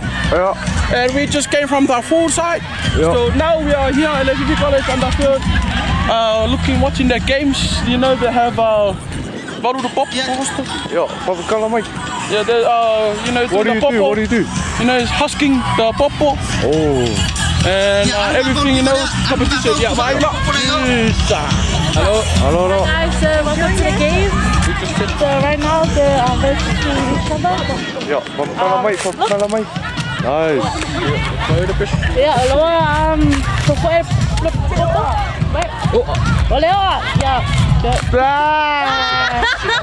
And we just came from the full side. Yeah. So now we are here at Fifi College on the field, watching their games. You know they have wat doe de pop? Ja, Papa Calamite. Yeah, What do you do? You know, it's husking the popo. Oh. And everything, competition. Yeah, bye. Hello. Guys, welcome to the game. So right now they're versus each other. Ja, Papa Calamite. Nice. Ja, hallo, voor Boleh ya.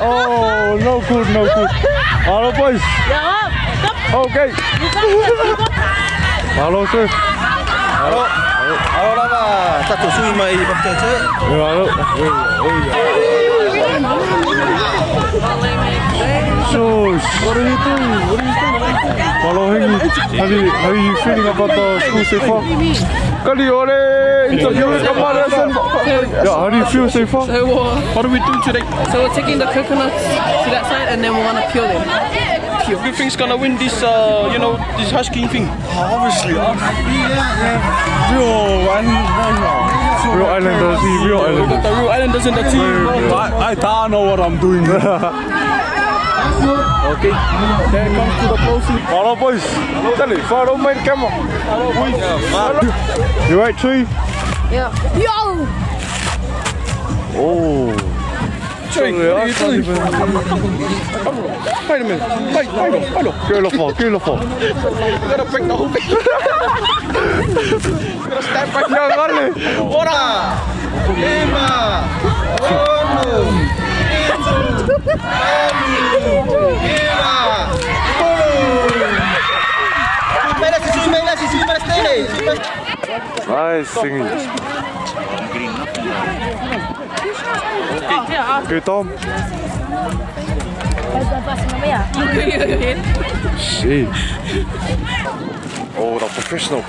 Oh, no good. Hello, boys. Ja, Okay. Hello, sir. Hello, lama. Tak tusui mai bakal saya. Hello. Shush. What are you doing? Following me. How are you feeling about the school so far? Kali ore interview kemarin. Yeah, how do you feel so far? So what do we do today? So we're taking the coconuts to that side and then we want to peel them. Who do you think's gonna win this, this husking thing? Obviously, Real Islanders. The Real Islanders in the team. I don't know what I'm doing. Okay, then comes to the closing. Hello, boys. Follow my camera. You right, Tree? Yeah. Yo! Oh. Tree, what are you doing? Wait a minute. Wait. Girl of all. You're gonna break the whole thing. You're gonna stand back here. Ora! Lima! Nice singing. Okay, Tom. Shit. Oh, dat professional.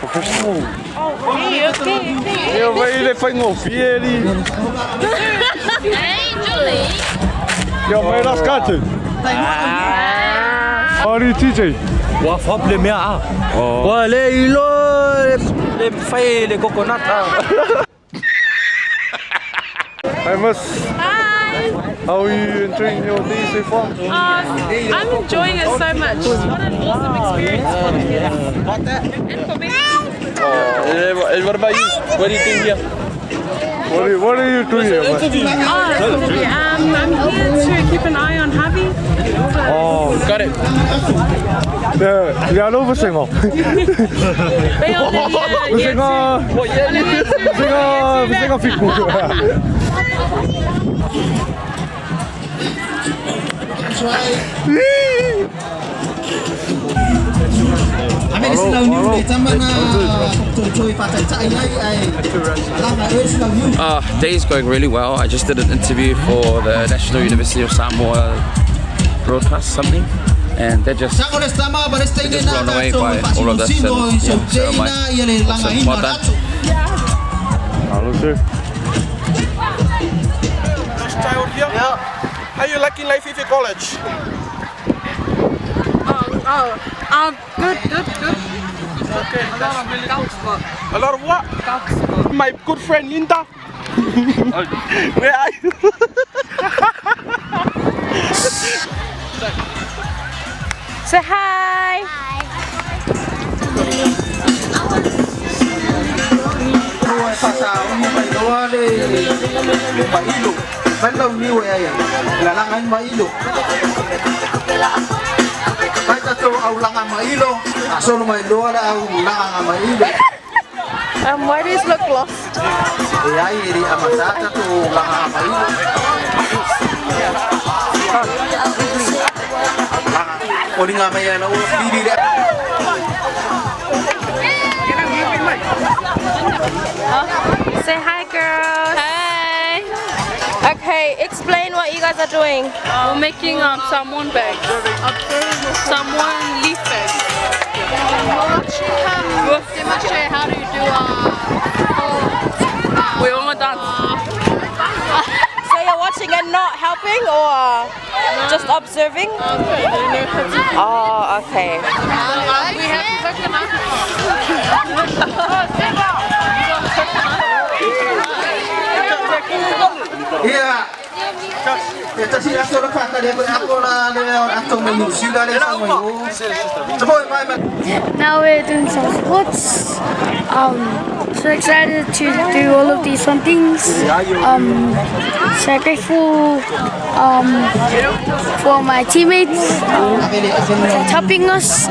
Ja, maar jullie vangen op jullie. Hey, Julie. Ja, maar dat is katten. Waar is TJ? Wa fop le mea. Wa le ilo le fai le coconut. Hi, Miss. Hi. How are you enjoying your day so far? I'm enjoying it so much. What an awesome experience for the kids. And for me. What about you? What do you think here? What are you doing here? I'm here to keep an eye on Javi. Oh, got it. Ja, lopen zingen. We zingen fietboek. Day's going really well. I just did an interview for the National University of Samoa broadcast something, and they're just blown away by all of this. And yeah, so am I. Awesome. Well done. Yeah. How you liking life at college? Good. Okay. A lot of what? My good friend Linda. Where are you? Say hi. Why do you look lost? Say hi, girls. Hi. Okay, explain what you guys are doing. We're making salmon bags. Salmon leaf bags. We'll demonstrate how to do we want to dance. So you're watching and not helping, or just observing? Oh, okay. We have to cook them Now we're doing some sports. So excited to do all of these fun things. So grateful for my teammates for helping us.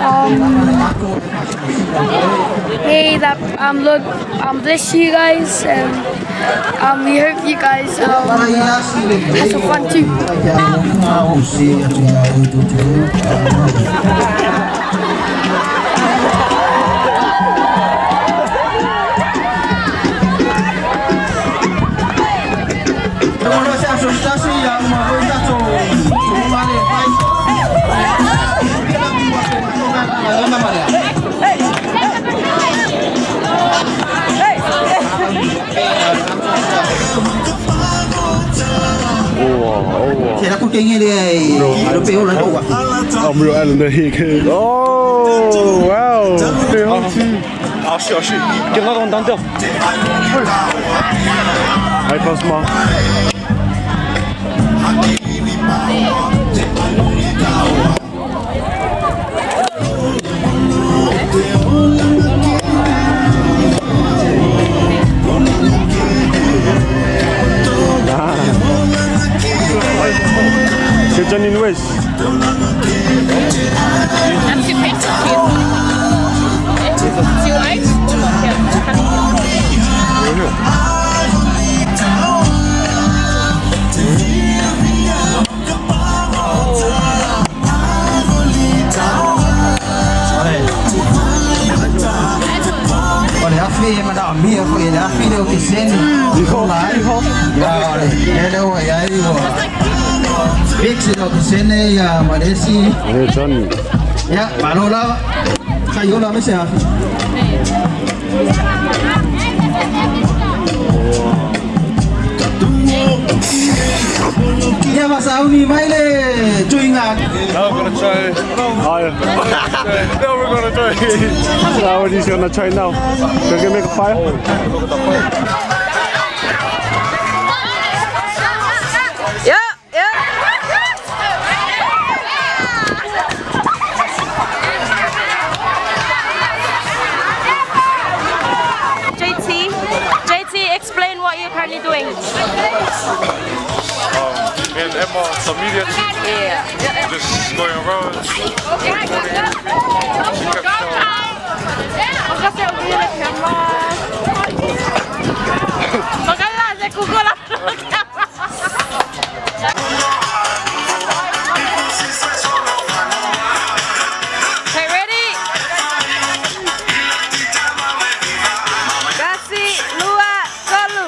May that Lord bless you guys, and we hope you guys have some fun too. I'm real Islander here. Oh, wow. I'll shoot. Get another one down there. Hi, Cosmo. Good Janine West. I'm too patient. Too light? Big sino kusene ya Malaysia. Johnny. Ya, malola. Kayo na siya. Ya masau ni maile cuingan. Now we're gonna try. Oh yeah. Now we're gonna try. Now he's gonna try now. Gonna make a fire. Yeah, yeah. JT, explain what you're currently doing. Me and Emma, some media team. Yeah. Just going around. Okay, ready? Kasi, Lua, Kalu.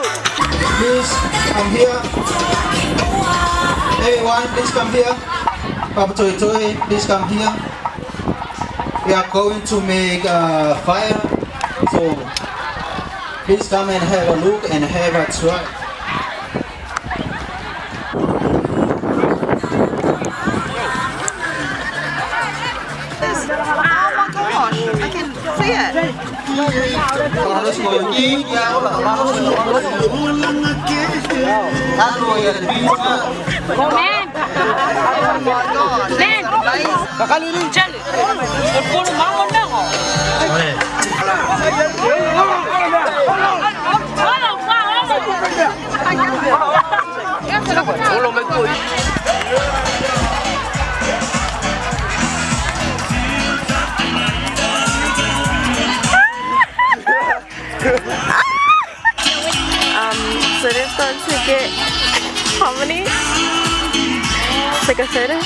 Please come here. Everyone, please come here. Papa Toy Toy, please come here. We are going to make a fire. So please come and have a look and have a try. I can see it. Kakaliling dyan. Puro mangon lang oh. So they've got to get how many? Like a soda?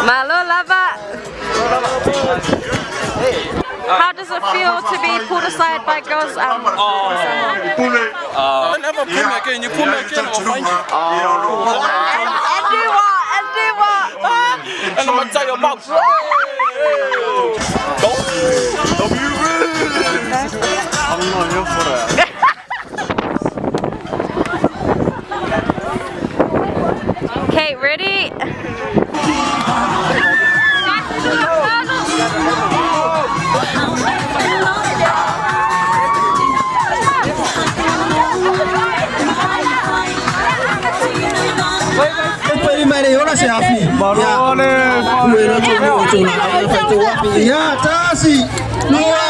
Malo lava. How does it feel to be pulled aside by girls? Never pull me again. You pull me again, I'll find you. And I'm gonna tell your mom. I'm not here for that. Okay, ready? Ya, Tasi, Lua,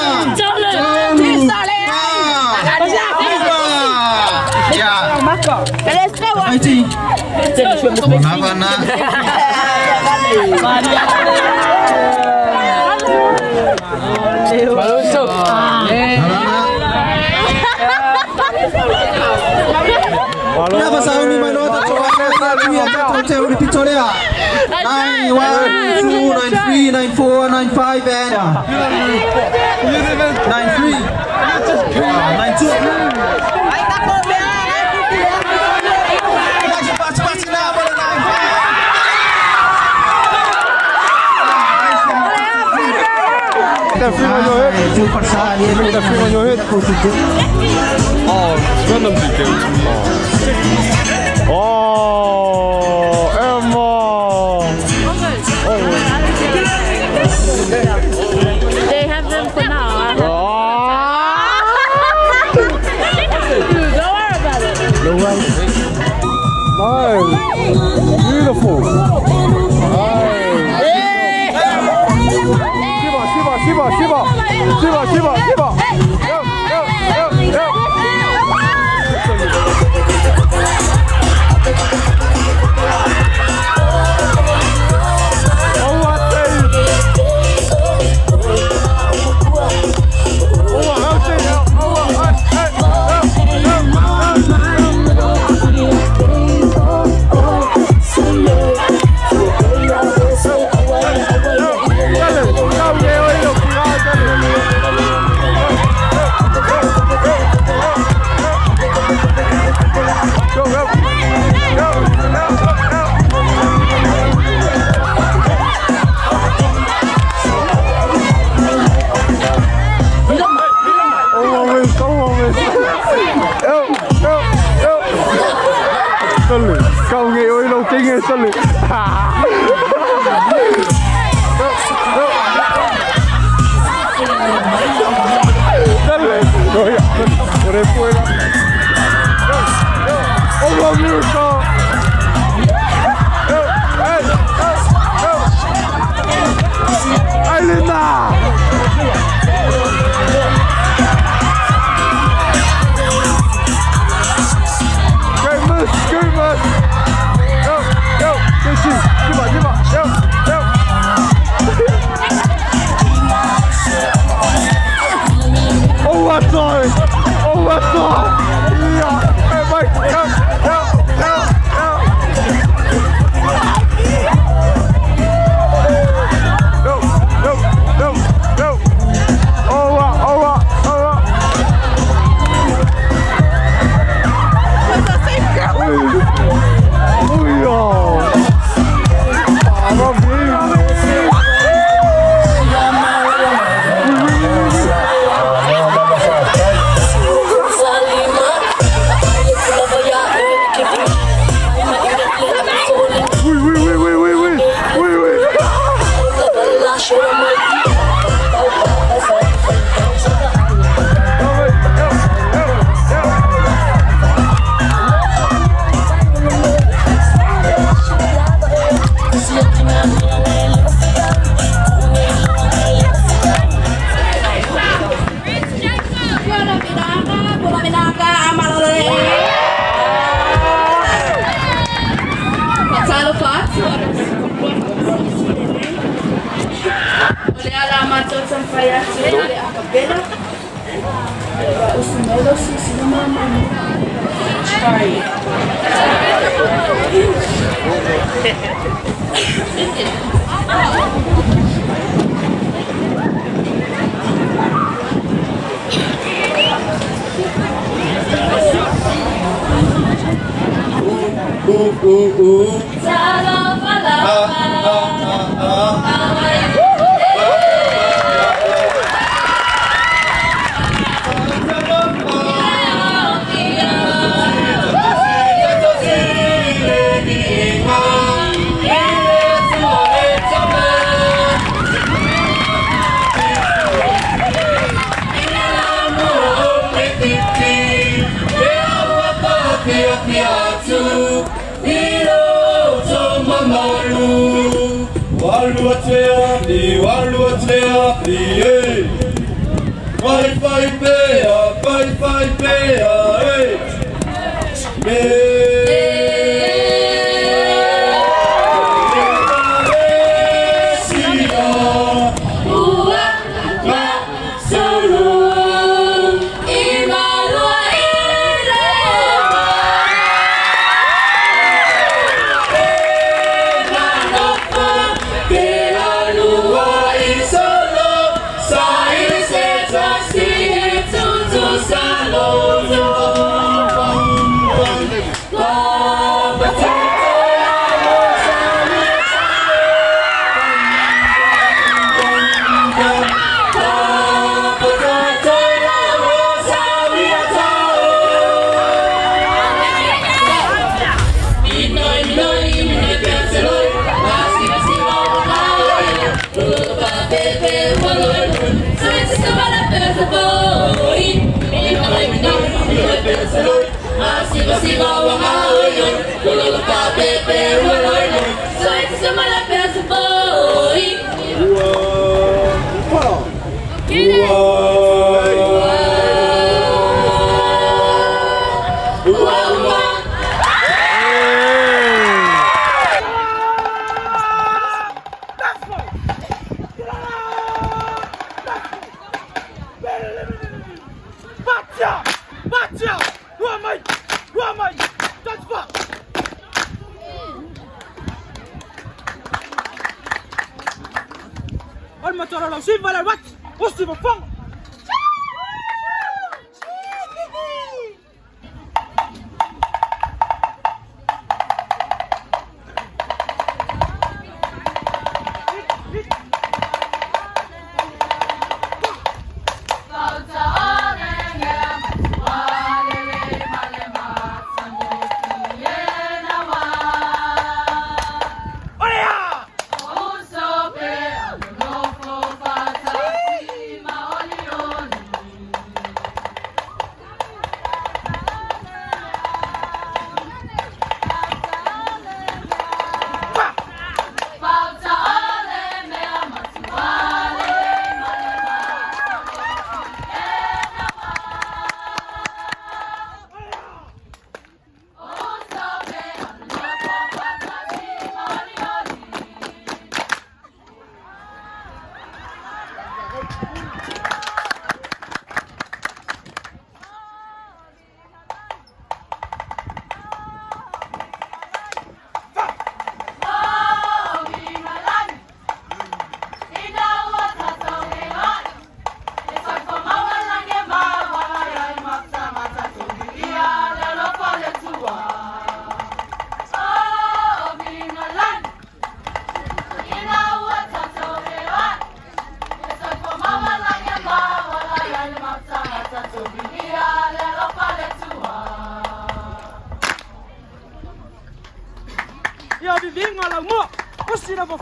Ya pasado ni manota hotel di Victoria. 9, 1, 2, 9, 3, 9, 4, 9, 5 and 9, 3, 9, 2. That film on your head? That film on your head? Oh, it's randomly gave it to me. Oh, Emma! They have them for now. Don't worry about it. Nice. Beautiful. Nice. Shiba. le fuera. Oh, miracle! ¡Ay, linda! Great miss! Yo, Fishy! Give up, yo! Oh, that's all! Yeah! Hey, Mike, yo!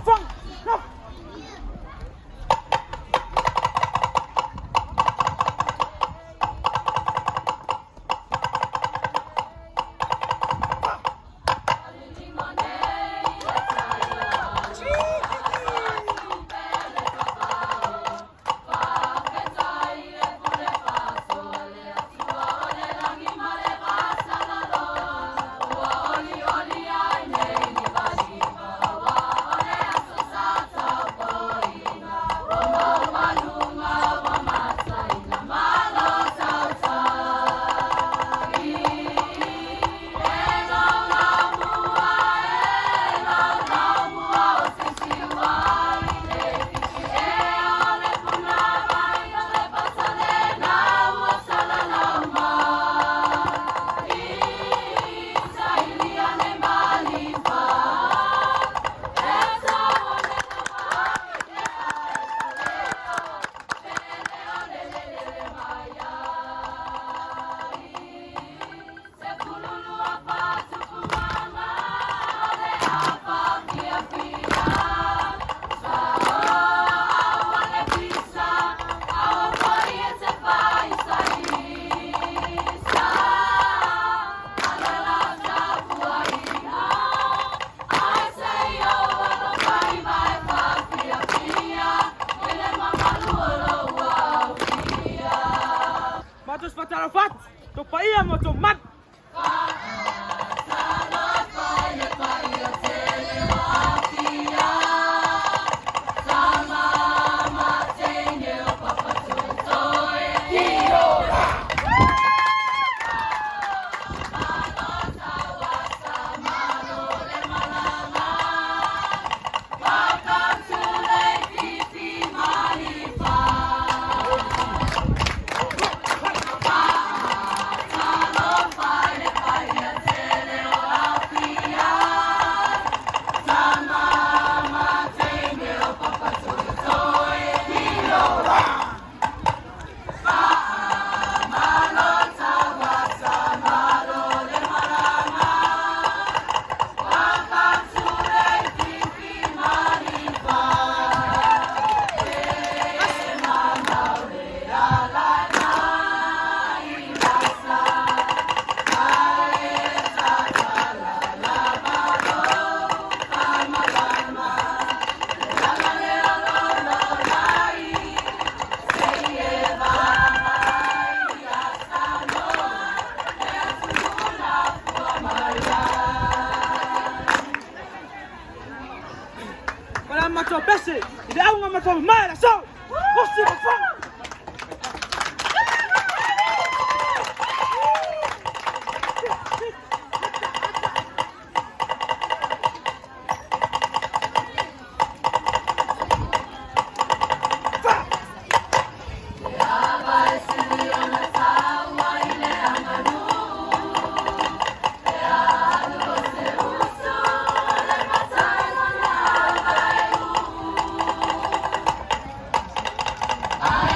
fang. Matos Fatarafat, Topaia Motomat. Matou Bessie, il est où on matou mal, ça. Aussi le fond. I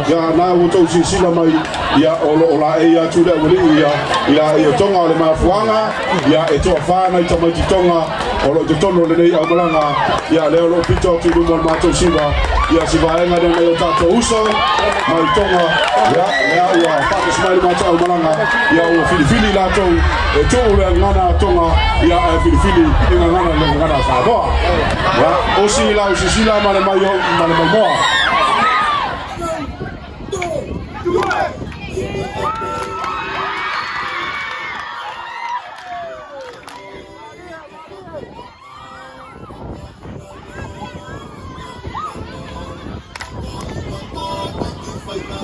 ya na o tau sila mai ya o la e ya tu le wili ya e tonga o le mafuanga ya e to fa na i tamai tonga o lo te tono le nei a malanga ya le o pito ki mo ma to sila ya si va nga de o tato uso mai tonga ya wa fa ki smile ma to malanga ya o filifili la to e to le ngana tonga ya e filifili ina ngana sa bo ya o sila ma le mai ma le mo Fight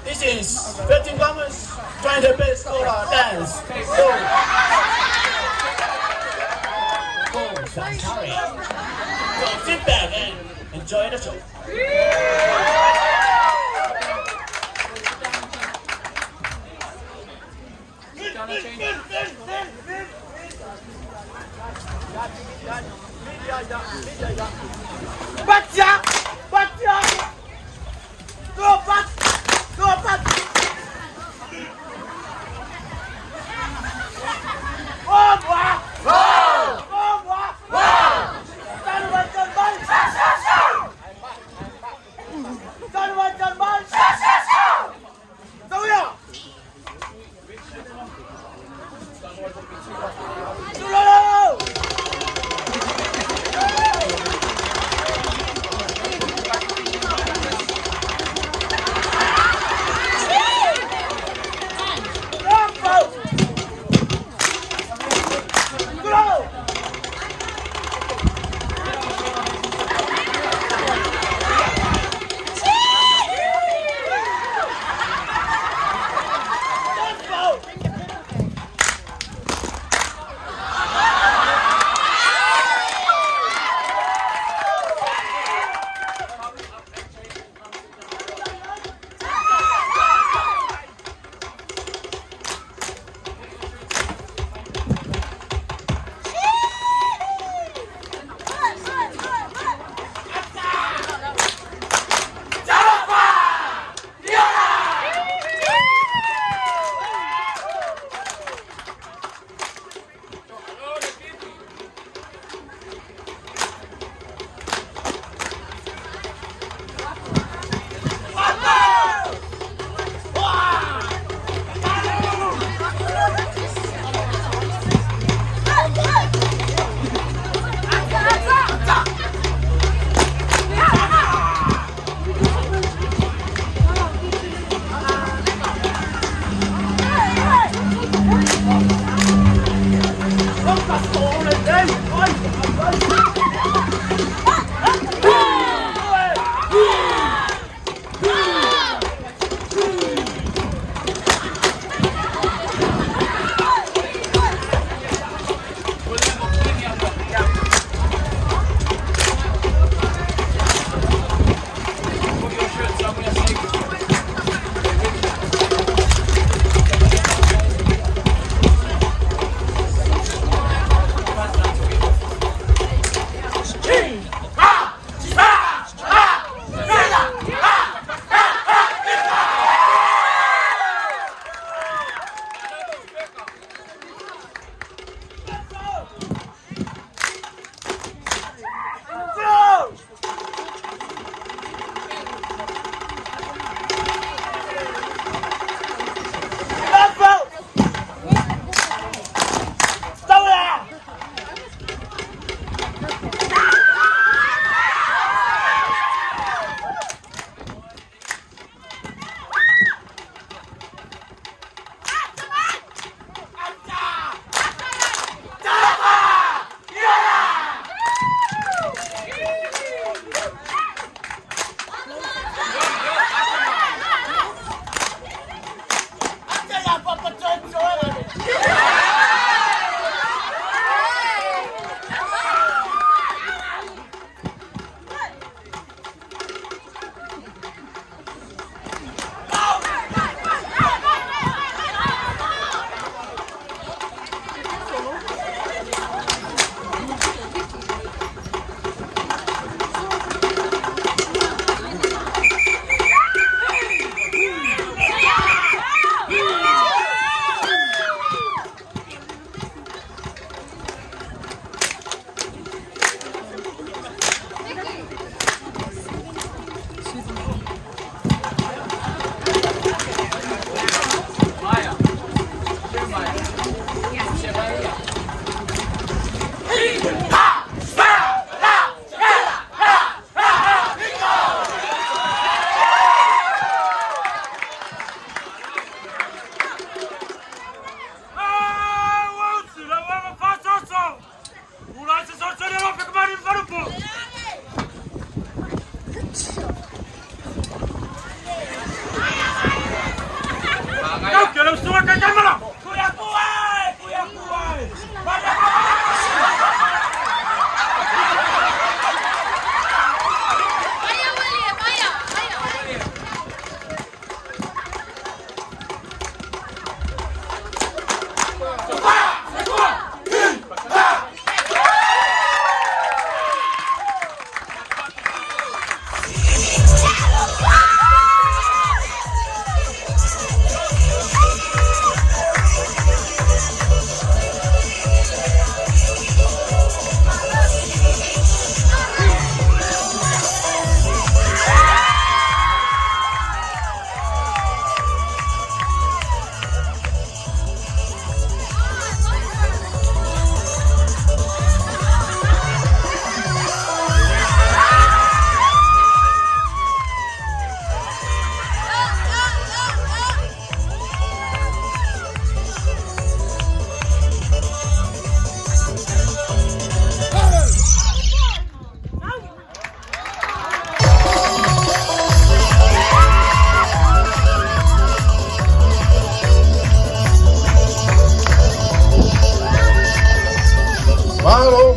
This is 13 drummers trying their best to dance. Sorry. So sit back and enjoy the show. Bacha! Go back!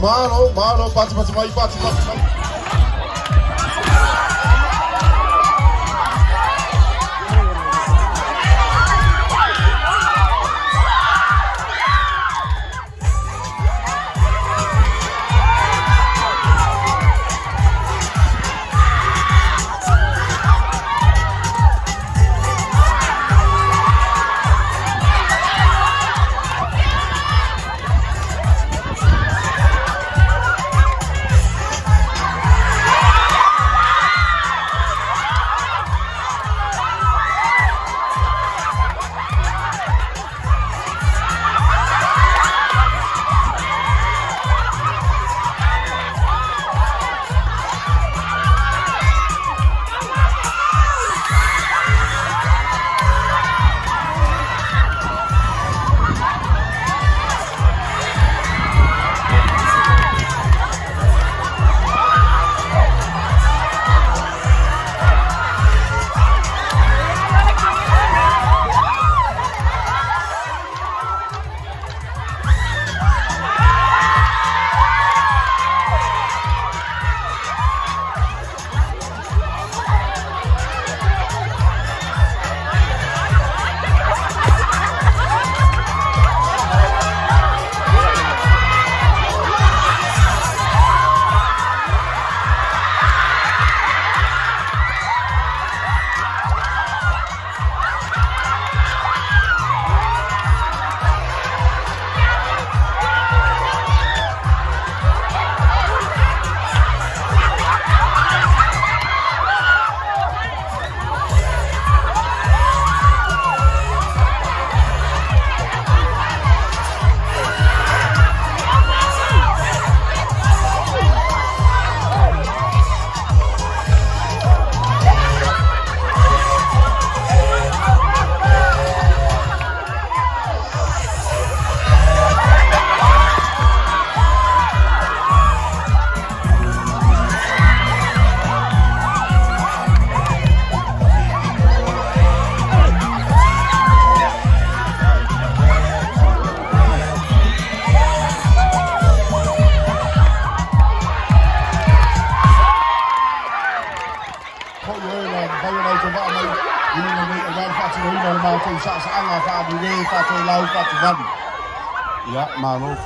Malo, pati mai. Ya, malo.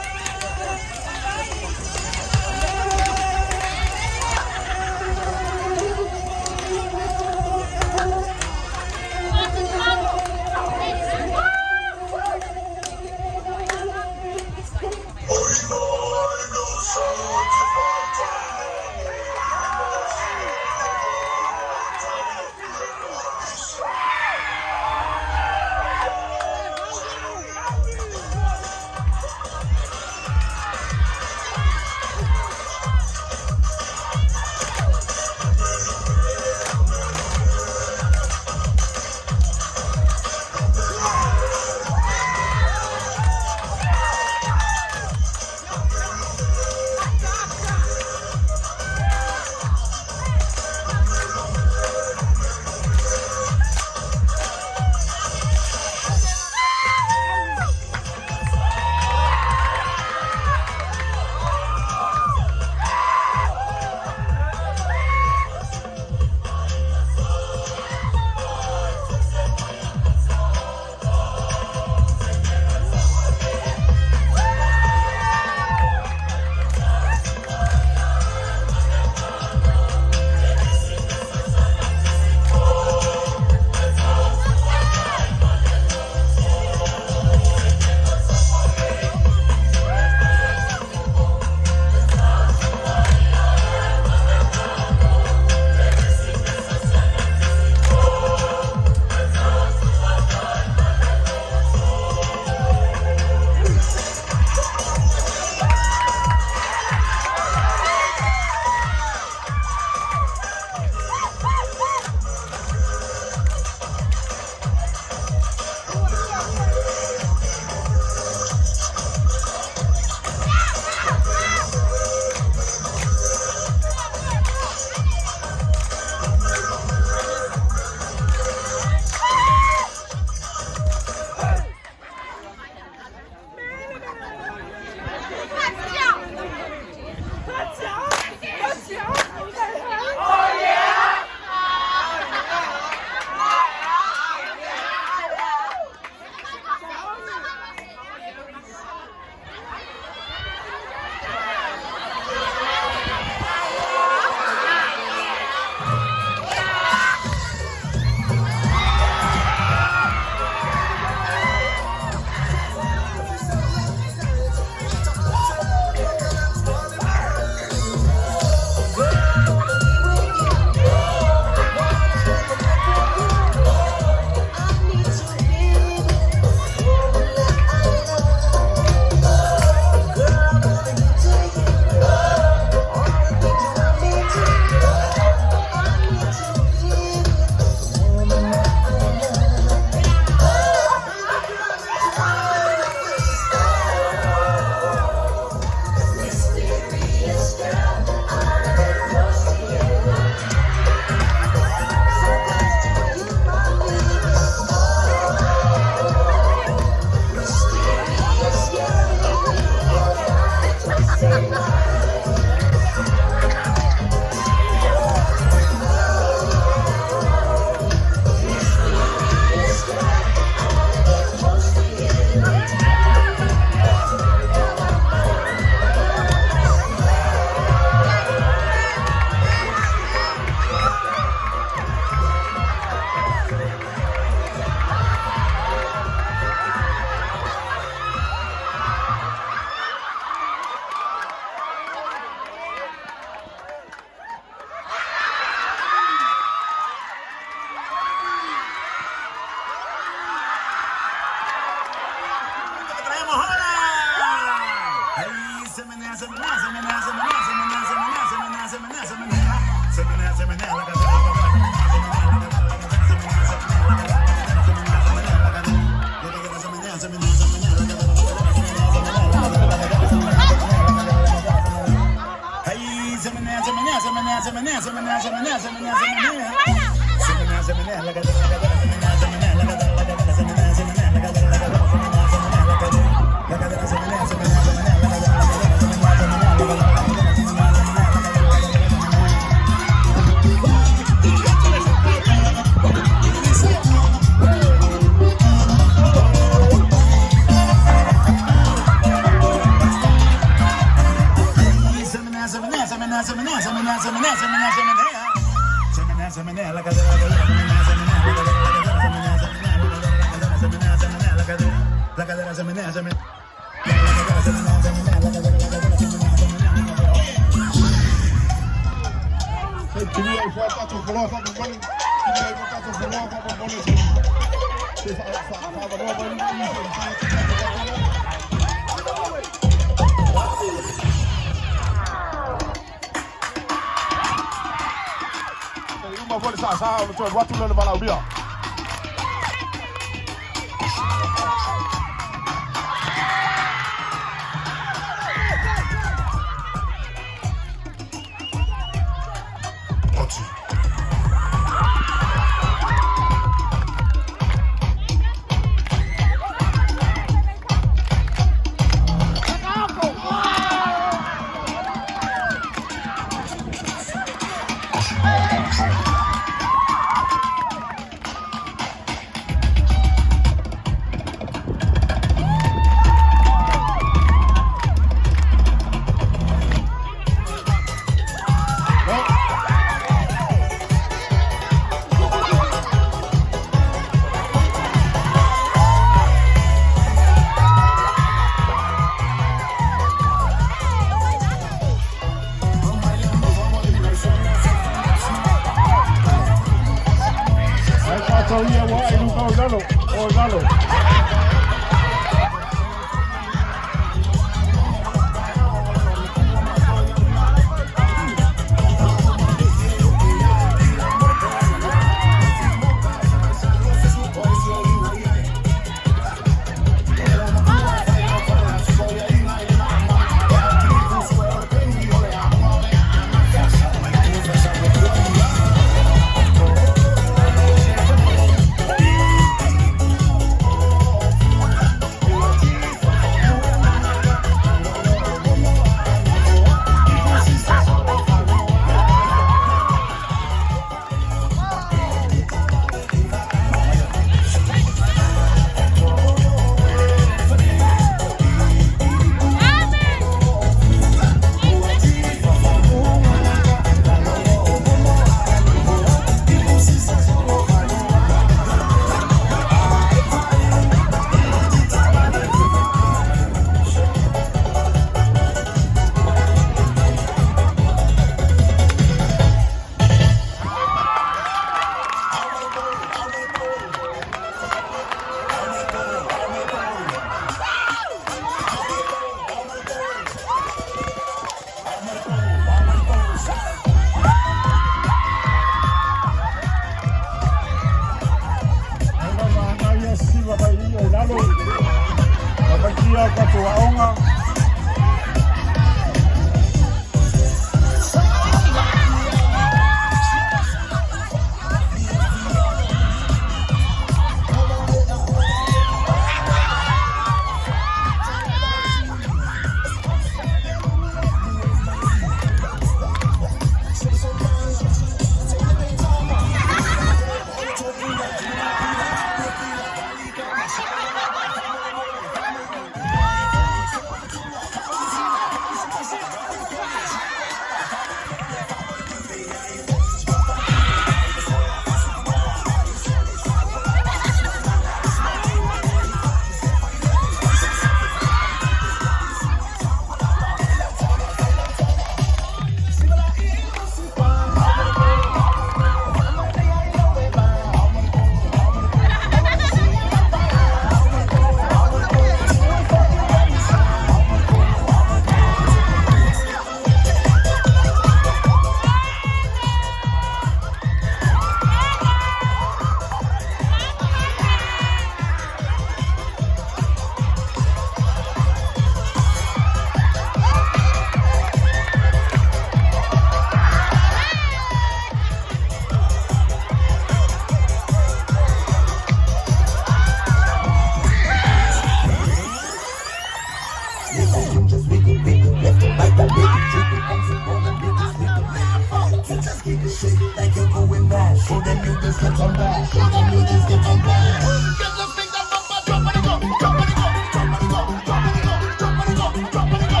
So them niggas get on back. So them niggas get on back. Get the finger bumper, drop on the go, drop on the go, drop on the go, drop on the go, drop on the go, drop on the go.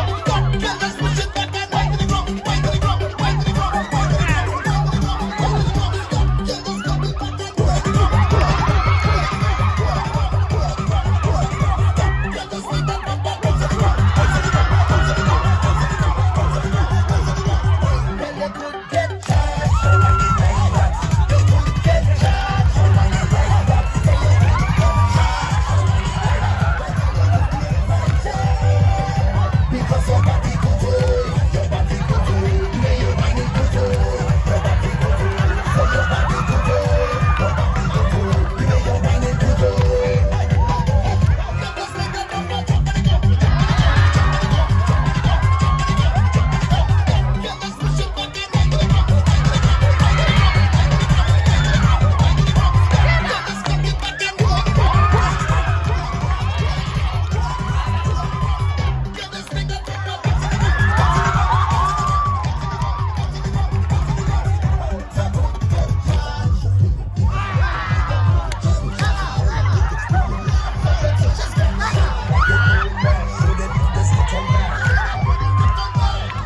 Get let's push it back and right to the ground, right to the ground, right to the ground, right to the ground, right to the ground, right to the ground. Get those double back and right to the ground. Get those finger bumper, right to the ground, right to the ground, right to the ground. You could get charged for running like that. You could get charged for running like that. Because your body good, your body good, may your mind good, your body good, so your body good, your body good, may your mind good.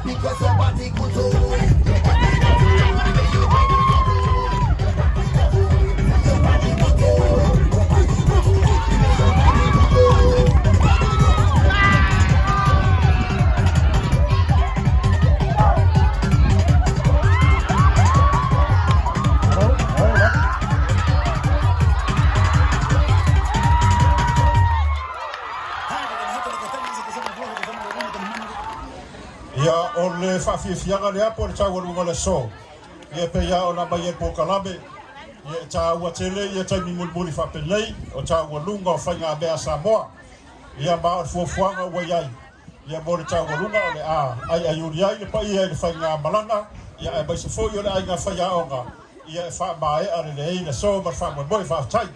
Because your body good, your body good, may your mind good, your body good, your body good, may your mind good. Ia o le whawhiawhianga lea po le tau alunga le so. Ia pe ia o na mai e po kalame. Ia tā ua tele, ia taimi mulmuli whapelei. O tā ua lunga o whainga mea Samoa. Ia maa o fuafuanga ua iai. Ia mo le tau alunga o le a. Ai ai uri ai le pa ia le whainga malanga. Ia e maise fo i o le ainga whaia onga. Ia e wha mae are le ei le so mar wha moi moi wha tai.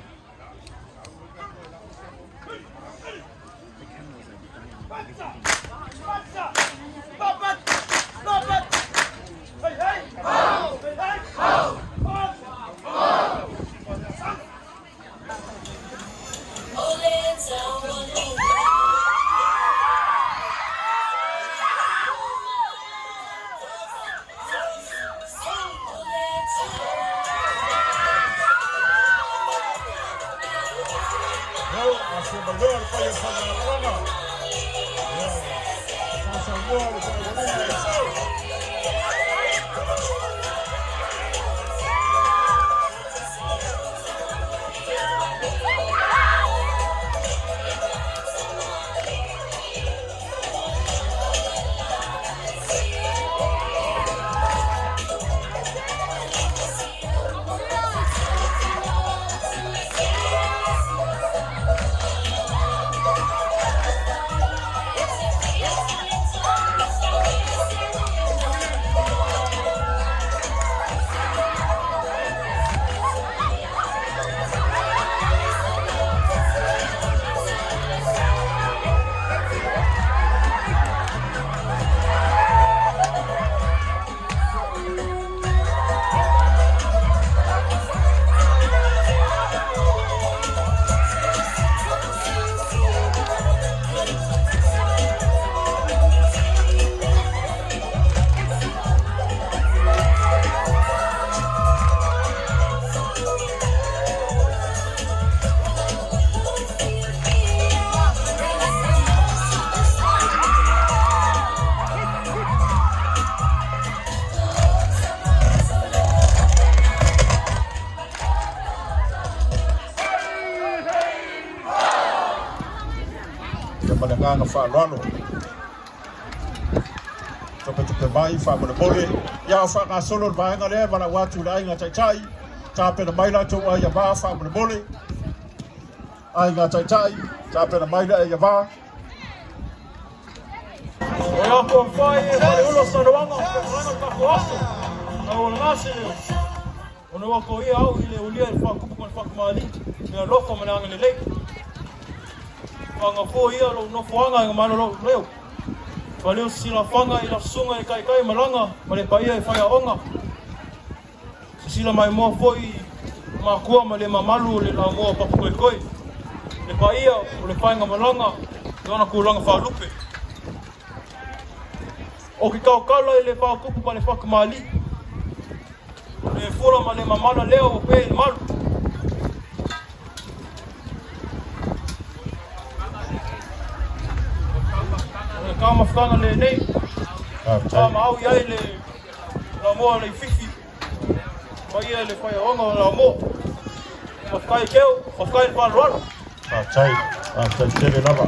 Malangana whaarano. Tupe mai whaamana mole. Ia o whaanga solo vaenga lea mana watu le ainga taitai. Tā pena maila tō ai a wā whaamana mole. Ainga taitai. Tā pena maila ai a wā. O ia ko whai e mai ulo sarawanga. Ranga kako aso. Na o ngase leo. O na wako ia au i le ulia i whakupu kon whakumali. Mea lofa mananga le leiki. Wanga fo ia lo no foanga nga mana lo leo. Valeu sila fanga i la sunga i kai kai malanga, ma le paia e whaia onga. sila mai mo foi ma kua ma le mamalu le la mo pa koi koi le paia o le painga malanga dona kulanga fa lupe o ki kau kala le fa kupu pa le fa kamali le fura ma le mamala leo o pe malu le kama fkana le nei kama au iai le la mo le fifi paia le paia onga la mo Paskai keu, paskai pa luar. Chai tele lava.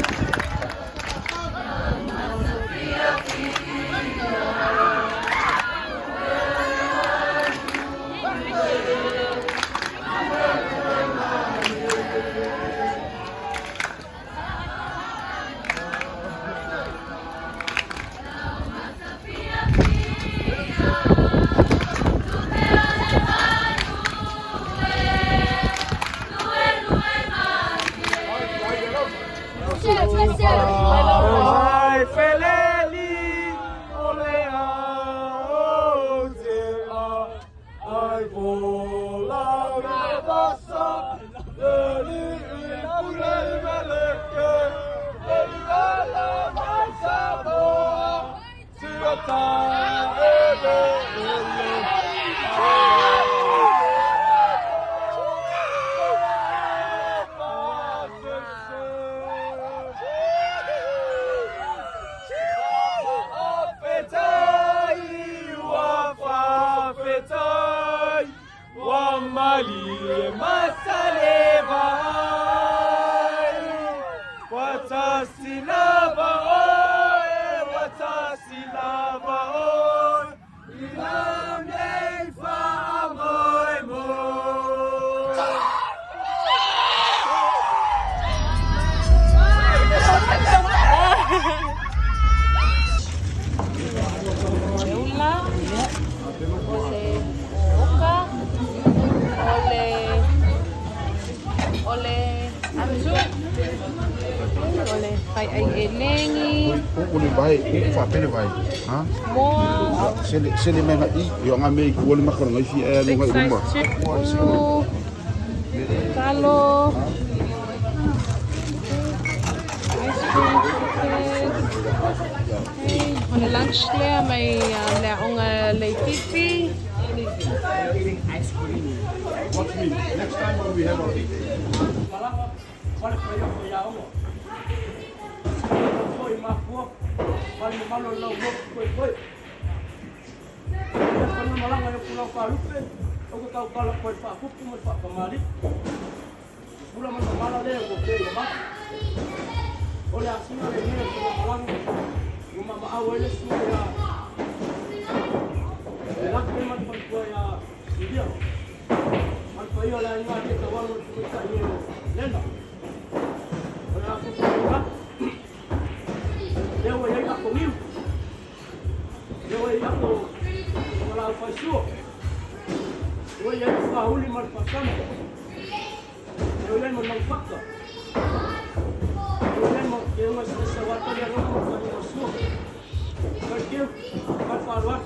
Sele menga I yo ngame ko le makoro ngai fi e lo ngai rumba. Kalo. On the lunch there may le onga le fifi. Watch me. Next time when we have our malanga yo pulau Palupe, o que kau kala koi pa kupu mo pa kamali. Pula mo mala le o ke ma. Ole asina le ne ko malanga. Mo ma awele su ya. La ke man pa ko ya dia. Man pa yo la ina ke tawal mo su ta ye lenda. Ole asu su ya. Dewa ya ko miu. Dewa ya ko Kalau pasuk, dua yang kau lima pasang, dua yang menangkap, dua yang masih sesuatu yang orang masuk, kerja, berparuan.